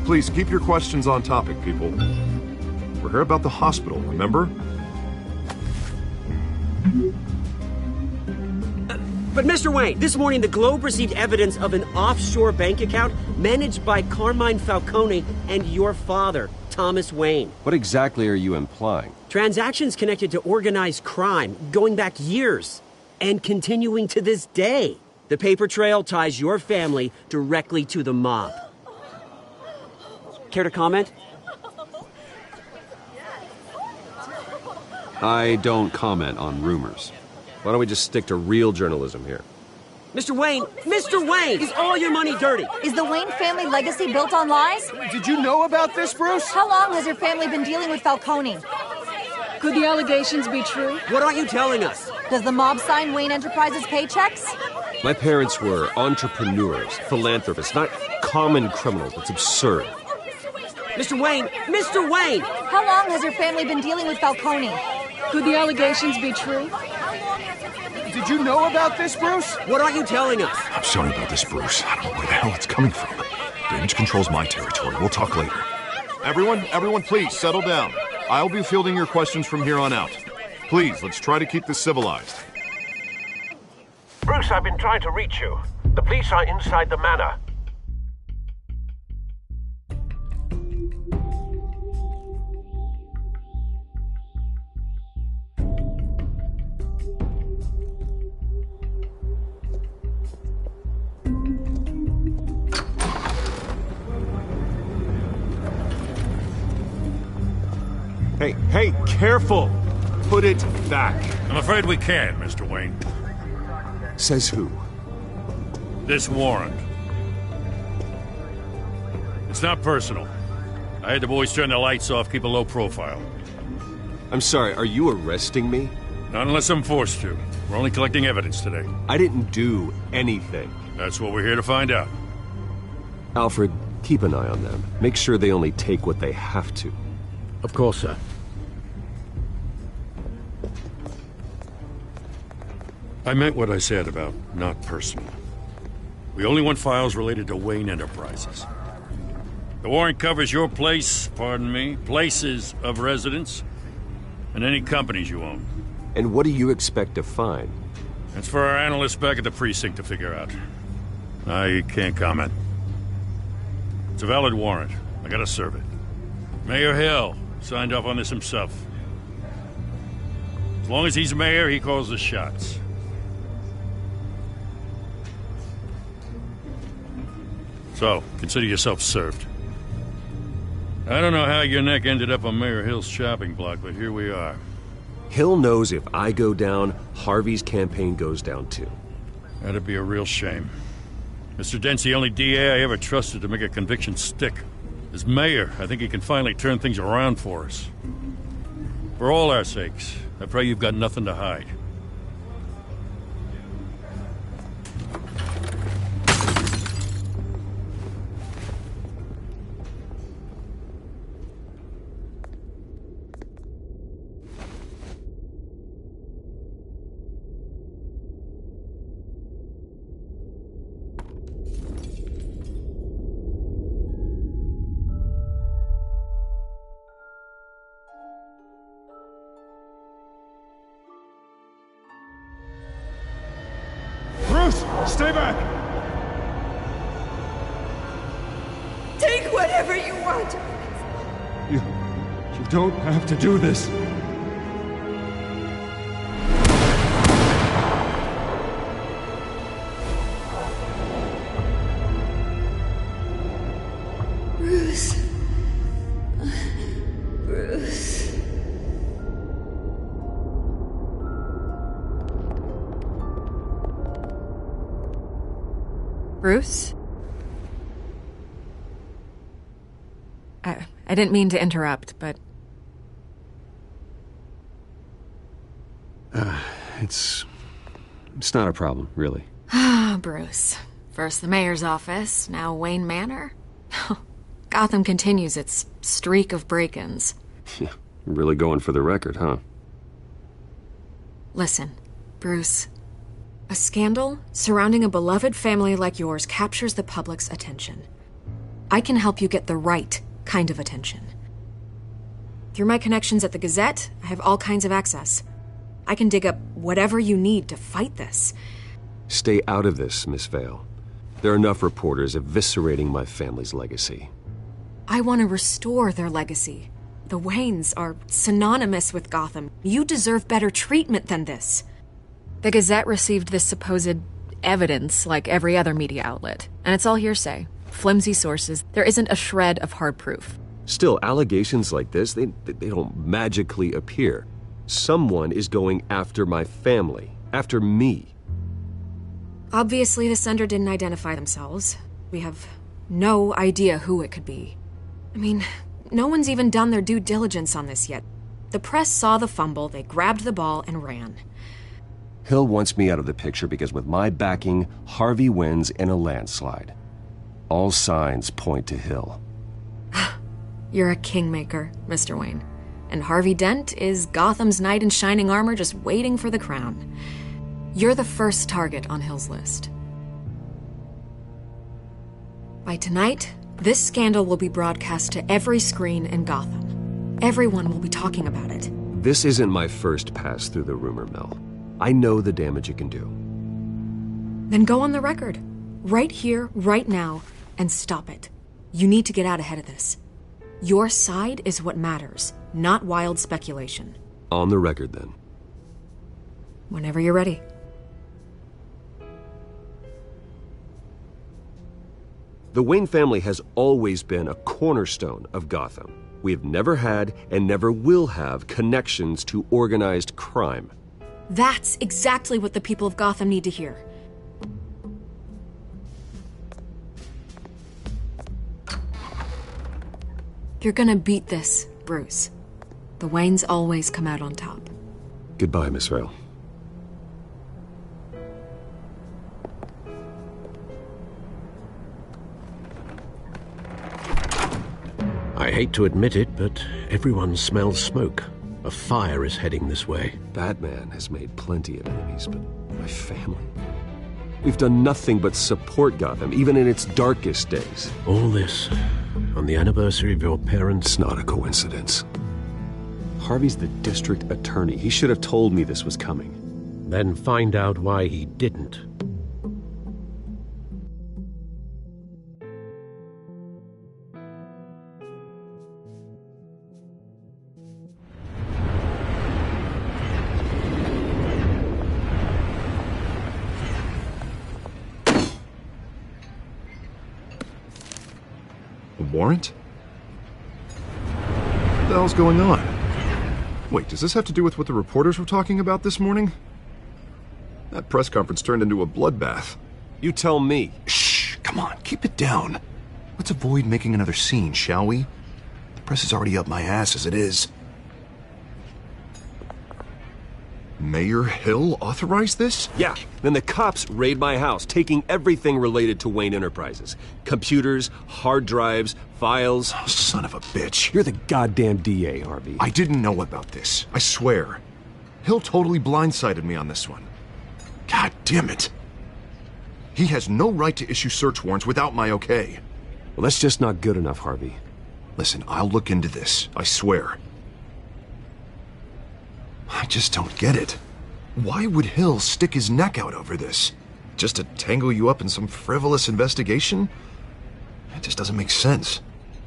Please keep your questions on topic, people. We're here about the hospital, remember? But Mr. Wayne, this morning the Globe received evidence of an offshore bank account managed by Carmine Falcone and your father, Thomas Wayne. What exactly are you implying? Transactions connected to organized crime, going back years, and continuing to this day. The paper trail ties your family directly to the mob. Care to comment? I don't comment on rumors. Why don't we just stick to real journalism here? Mr. Wayne, is all your money dirty? Is the Wayne family legacy built on lies? Did you know about this, Bruce? How long has your family been dealing with Falcone? Could the allegations be true? What aren't you telling us? Does the mob sign Wayne Enterprises paychecks? My parents were entrepreneurs, philanthropists, not common criminals. That's absurd. Mr. Wayne! How long has your family been dealing with Falcone? Could the allegations be true? Did you know about this, Bruce? What aren't you telling us? I'm sorry about this, Bruce. I don't know where the hell it's coming from. Damage control's my territory. We'll talk later. Everyone, please settle down. I'll be fielding your questions from here on out. Please, let's try to keep this civilized. Bruce, I've been trying to reach you. The police are inside the manor. Hey, careful! Put it back. I'm afraid we can't, Mr. Wayne. Says who? This warrant. It's not personal. I had the boys turn the lights off, keep a low profile. I'm sorry, are you arresting me? Not unless I'm forced to. We're only collecting evidence today. I didn't do anything. That's what we're here to find out. Alfred, keep an eye on them. Make sure they only take what they have to. Of course, sir. I meant what I said about not personal. We only want files related to Wayne Enterprises. The warrant covers your place, pardon me, places of residence, and any companies you own. And what do you expect to find? That's for our analysts back at the precinct to figure out. I can't comment. It's a valid warrant. I gotta serve it. Mayor Hill signed off on this himself. As long as he's mayor, he calls the shots. So, consider yourself served. I don't know how your neck ended up on Mayor Hill's shopping block, but here we are. Hill knows if I go down, Harvey's campaign goes down too. That'd be a real shame. Mr. Dent's the only DA I ever trusted to make a conviction stick. As mayor, I think he can finally turn things around for us. For all our sakes, I pray you've got nothing to hide. Stay back! Take whatever you want! You don't have to do this. Bruce. Bruce. Bruce? I didn't mean to interrupt, but... It's not a problem, really. Ah, Bruce. First the mayor's office, now Wayne Manor. Gotham continues its streak of break-ins. Yeah, really going for the record, huh? Listen, Bruce. A scandal surrounding a beloved family like yours captures the public's attention. I can help you get the right kind of attention. Through my connections at the Gazette, I have all kinds of access. I can dig up whatever you need to fight this. Stay out of this, Miss Vale. There are enough reporters eviscerating my family's legacy. I want to restore their legacy. The Waynes are synonymous with Gotham. You deserve better treatment than this. The Gazette received this supposed evidence like every other media outlet, and it's all hearsay. Flimsy sources. There isn't a shred of hard proof. Still, allegations like this, they don't magically appear. Someone is going after my family, after me. Obviously, the sender didn't identify themselves. We have no idea who it could be. I mean, no one's even done their due diligence on this yet. The press saw the fumble, they grabbed the ball and ran. Hill wants me out of the picture because with my backing, Harvey wins in a landslide. All signs point to Hill. You're a kingmaker, Mr. Wayne. And Harvey Dent is Gotham's knight in shining armor just waiting for the crown. You're the first target on Hill's list. By tonight, this scandal will be broadcast to every screen in Gotham. Everyone will be talking about it. This isn't my first pass through the rumor mill. I know the damage it can do. Then go on the record. Right here, right now, and stop it. You need to get out ahead of this. Your side is what matters, not wild speculation. On the record, then. Whenever you're ready. The Wayne family has always been a cornerstone of Gotham. We have never had and never will have connections to organized crime. That's exactly what the people of Gotham need to hear. You're gonna beat this, Bruce. The Waynes always come out on top. Goodbye, Miss Vale. I hate to admit it, but everyone smells smoke. A fire is heading this way. Batman has made plenty of enemies, but my family? We've done nothing but support Gotham, even in its darkest days. All this on the anniversary of your parents'... It's not a coincidence. Harvey's the district attorney. He should have told me this was coming. Then find out why he didn't. A warrant? What the hell's going on? Wait, does this have to do with what the reporters were talking about this morning? That press conference turned into a bloodbath. You tell me. Shh, come on, keep it down. Let's avoid making another scene, shall we? The press is already up my ass as it is. Mayor Hill authorized this? Yeah, then the cops raid my house, taking everything related to Wayne Enterprises. Computers, hard drives, files. Oh, son of a bitch. You're the goddamn DA, Harvey. I didn't know about this, I swear. Hill totally blindsided me on this one. God damn it. He has no right to issue search warrants without my okay. Well, that's just not good enough, Harvey. Listen, I'll look into this, I swear. I just don't get it. Why would Hill stick his neck out over this? Just to tangle you up in some frivolous investigation? It just doesn't make sense.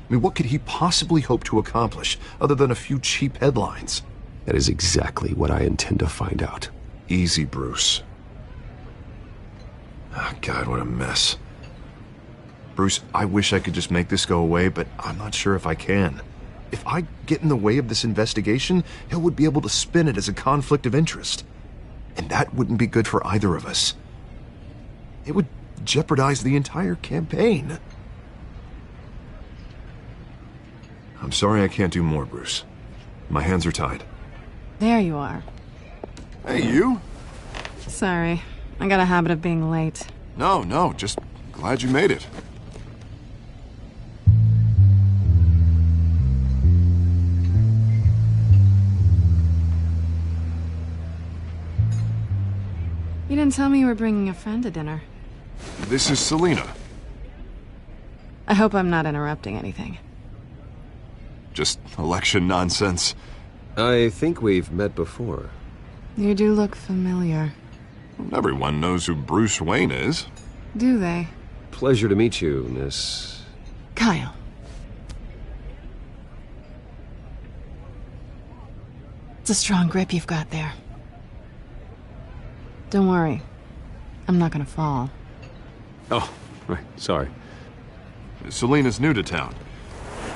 I mean, what could he possibly hope to accomplish other than a few cheap headlines? That is exactly what I intend to find out. Easy, Bruce. Oh, God, what a mess. Bruce, I wish I could just make this go away, but I'm not sure if I can. If I get in the way of this investigation, Hill would be able to spin it as a conflict of interest. And that wouldn't be good for either of us. It would jeopardize the entire campaign. I'm sorry I can't do more, Bruce. My hands are tied. There you are. Hey, you? Sorry. I got a habit of being late. No, just glad you made it. You didn't tell me you were bringing a friend to dinner. This is Selina. I hope I'm not interrupting anything. Just election nonsense. I think we've met before. You do look familiar. Everyone knows who Bruce Wayne is. Do they? Pleasure to meet you, Miss... Kyle. It's a strong grip you've got there. Don't worry. I'm not gonna fall. Oh, right. Sorry. Selina's new to town.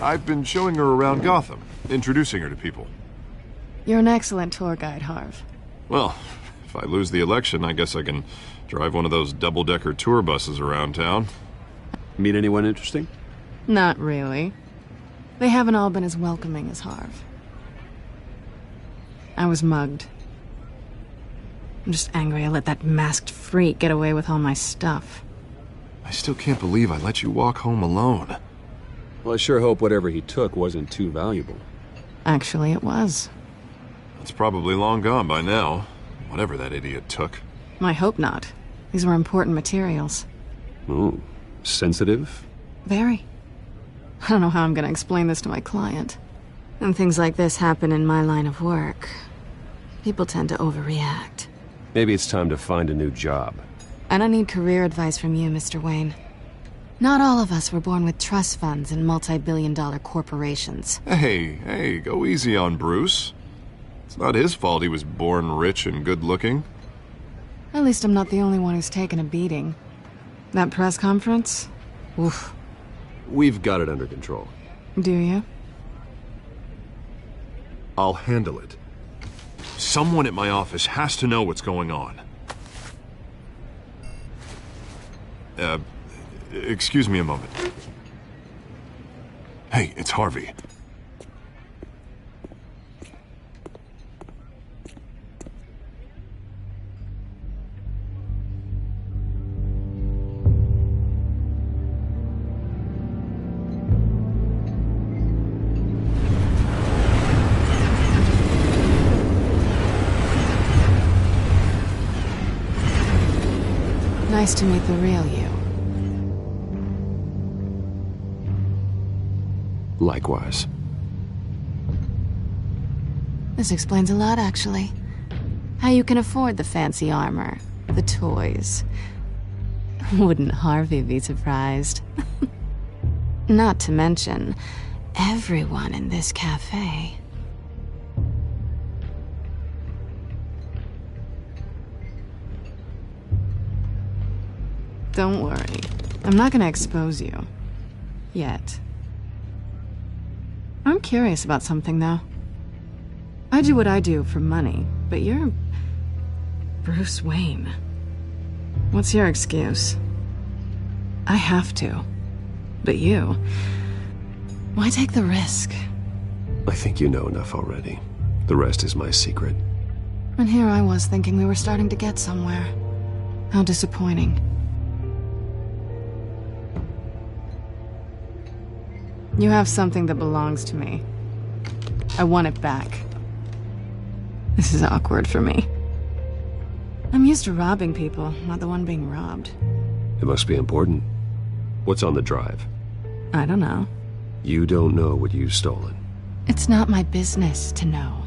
I've been showing her around Gotham, introducing her to people. You're an excellent tour guide, Harv. Well, if I lose the election, I guess I can drive one of those double-decker tour buses around town. Meet anyone interesting? Not really. They haven't all been as welcoming as Harv. I was mugged. I'm just angry I let that masked freak get away with all my stuff. I still can't believe I let you walk home alone. Well, I sure hope whatever he took wasn't too valuable. Actually, it was. It's probably long gone by now, whatever that idiot took. I hope not. These were important materials. Ooh, sensitive? Very. I don't know how I'm gonna explain this to my client. When things like this happen in my line of work, people tend to overreact. Maybe it's time to find a new job. I don't need career advice from you, Mr. Wayne. Not all of us were born with trust funds and multi-billion-dollar corporations. Hey, go easy on Bruce. It's not his fault he was born rich and good-looking. At least I'm not the only one who's taken a beating. That press conference? Oof. We've got it under control. Do you? I'll handle it. Someone at my office has to know what's going on. Excuse me a moment. Hey, it's Harvey. Nice to meet the real you. Likewise. This explains a lot, actually. How you can afford the fancy armor, the toys. Wouldn't Harvey be surprised? Not to mention, everyone in this cafe. Don't worry. I'm not gonna expose you. Yet. I'm curious about something, though. I do what I do for money, but you're Bruce Wayne. What's your excuse? I have to. But you... why take the risk? I think you know enough already. The rest is my secret. And here I was thinking we were starting to get somewhere. How disappointing. You have something that belongs to me. I want it back. This is awkward for me. I'm used to robbing people, not the one being robbed. It must be important. What's on the drive? I don't know. You don't know what you've stolen. It's not my business to know.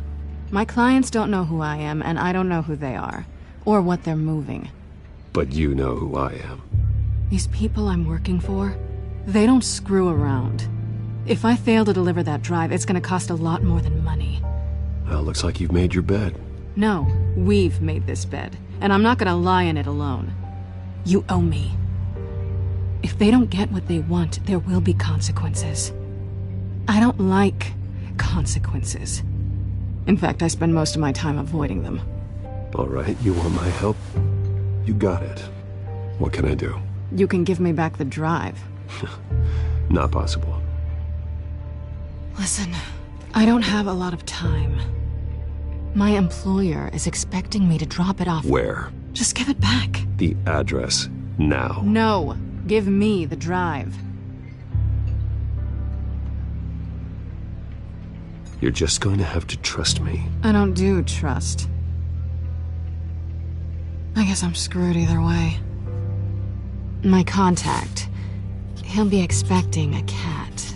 My clients don't know who I am, and I don't know who they are, or what they're moving. But you know who I am. These people I'm working for, they don't screw around. If I fail to deliver that drive, it's gonna cost a lot more than money. Well, looks like you've made your bed. No, we've made this bed, and I'm not gonna lie in it alone. You owe me. If they don't get what they want, there will be consequences. I don't like consequences. In fact, I spend most of my time avoiding them. All right, you want my help? You got it. What can I do? You can give me back the drive. Not possible. Listen, I don't have a lot of time. My employer is expecting me to drop it off. Where? Just give it back. The address, now. No, give me the drive. You're just going to have to trust me. I don't do trust. I guess I'm screwed either way. My contact, he'll be expecting a cat,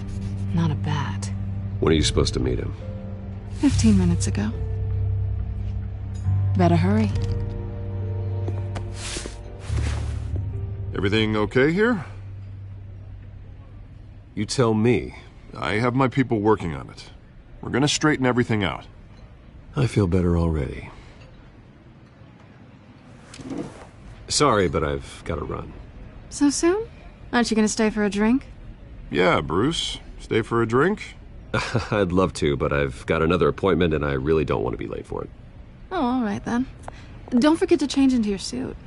not a bat. When are you supposed to meet him? 15 minutes ago. Better hurry. Everything okay here? You tell me. I have my people working on it. We're gonna straighten everything out. I feel better already. Sorry, but I've got to run. So soon? Aren't you gonna stay for a drink? Yeah, Bruce. Stay for a drink? I'd love to, but I've got another appointment and I really don't want to be late for it. Oh, all right then. Don't forget to change into your suit.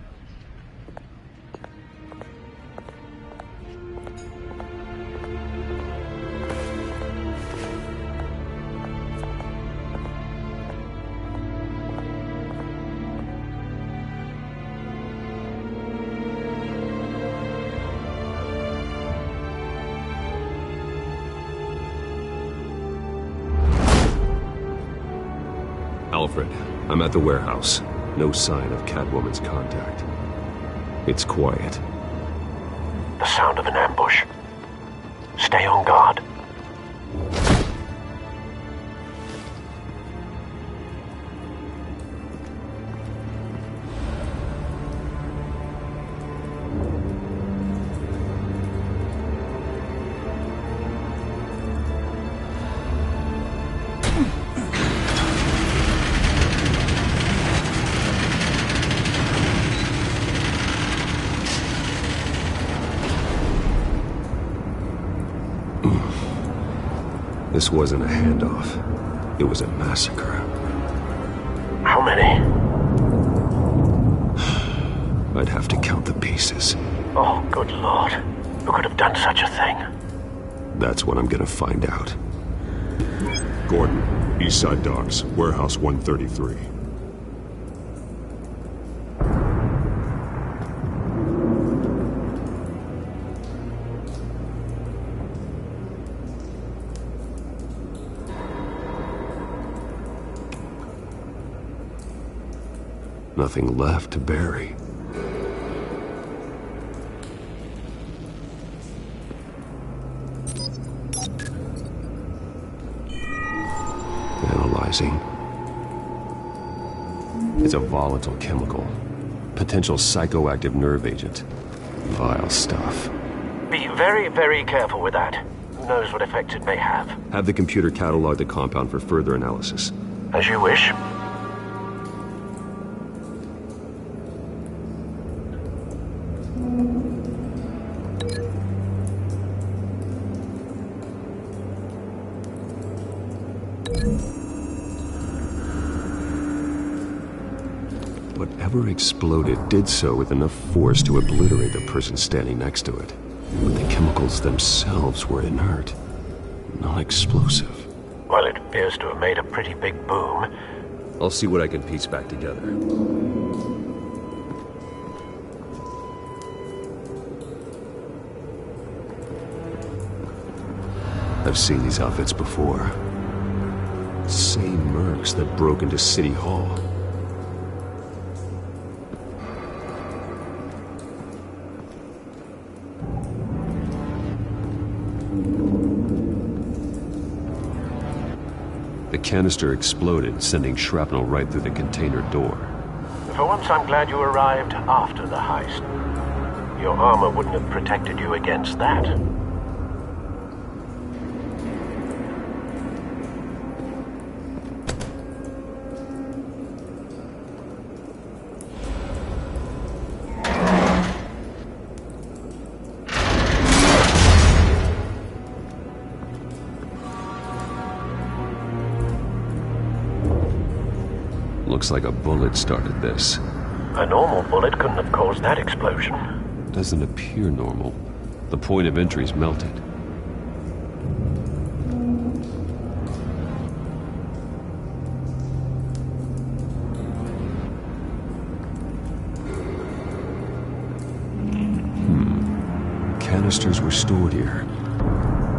Alfred, I'm at the warehouse. No sign of Catwoman's contact. It's quiet. The sound of an ambush. Stay on guard. This wasn't a handoff. It was a massacre. How many? I'd have to count the pieces. Oh, good lord. Who could have done such a thing? That's what I'm gonna find out. Gordon, Eastside Docks, Warehouse 133. Nothing left to bury. Atrazine. It's a volatile chemical. Potential psychoactive nerve agent. Vile stuff. Be very, very careful with that. Who knows what effects it may have. Have the computer catalog the compound for further analysis. As you wish. Whatever exploded did so with enough force to obliterate the person standing next to it. But the chemicals themselves were inert, not explosive. Well, it appears to have made a pretty big boom. I'll see what I can piece back together. I've seen these outfits before. Same mercs that broke into City Hall. The canister exploded, sending shrapnel right through the container door. For once, I'm glad you arrived after the heist. Your armor wouldn't have protected you against that. Looks like a bullet started this. A normal bullet couldn't have caused that explosion. Doesn't appear normal. The point of entry's melted. Canisters were stored here.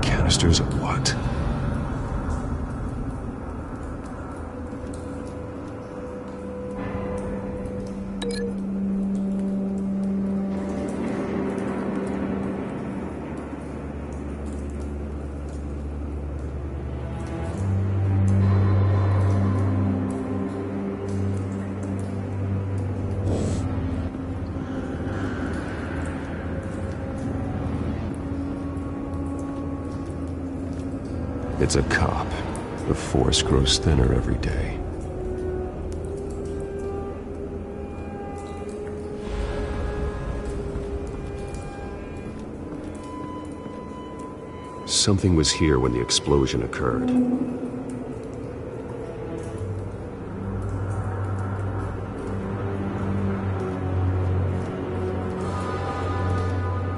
Canisters of what? It's a cop. The force grows thinner every day. Something was here when the explosion occurred.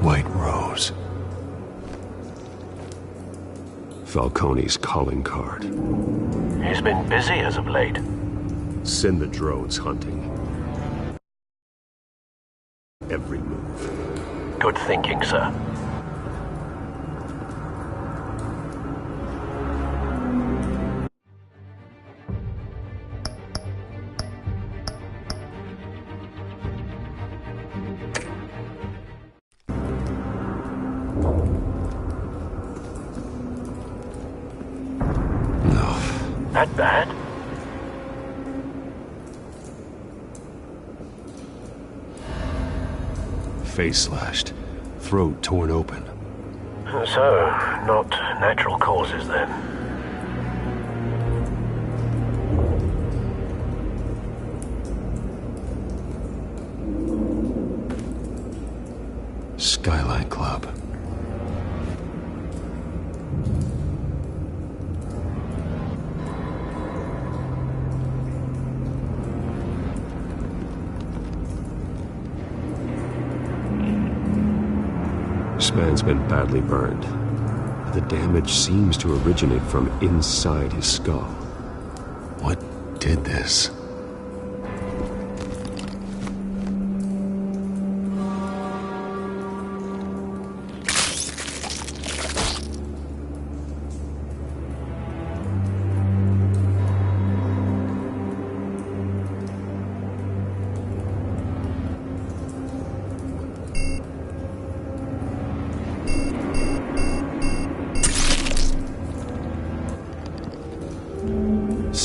White Rose. Falcone's calling card. He's been busy as of late. Send the drones hunting. Every move. Good thinking, sir. That bad? Face slashed, throat torn open. So, not natural causes then. Skyline Club. This man's been badly burned. The damage seems to originate from inside his skull. What did this?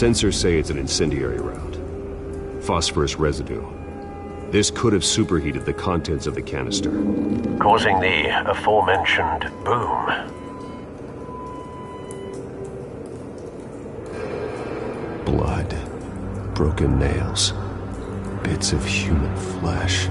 Sensors say it's an incendiary round. Phosphorus residue. This could have superheated the contents of the canister, causing the aforementioned boom. Blood, broken nails, bits of human flesh.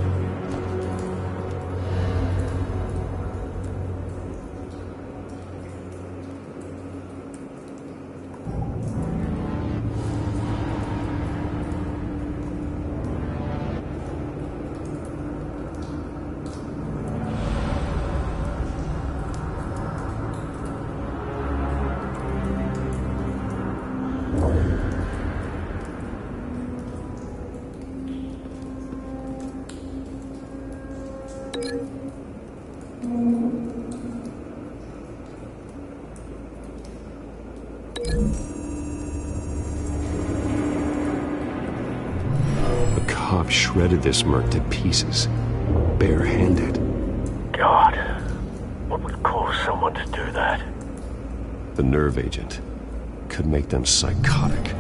Shredded this merc to pieces, barehanded. God, what would cause someone to do that? The nerve agent could make them psychotic.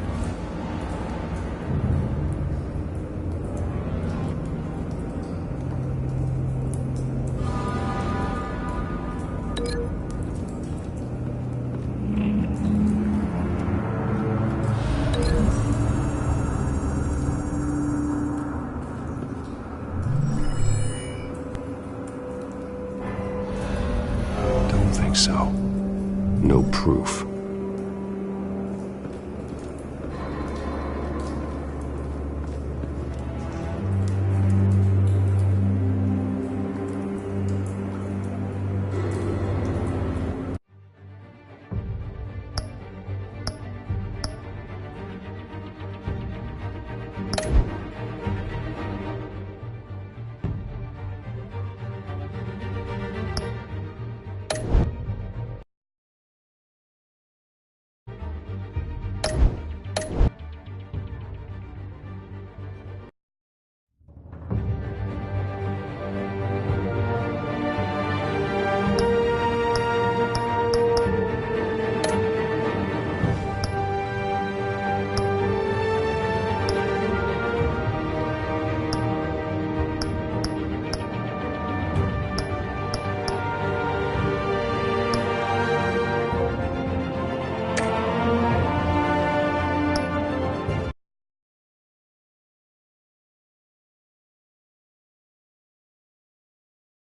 So, no proof.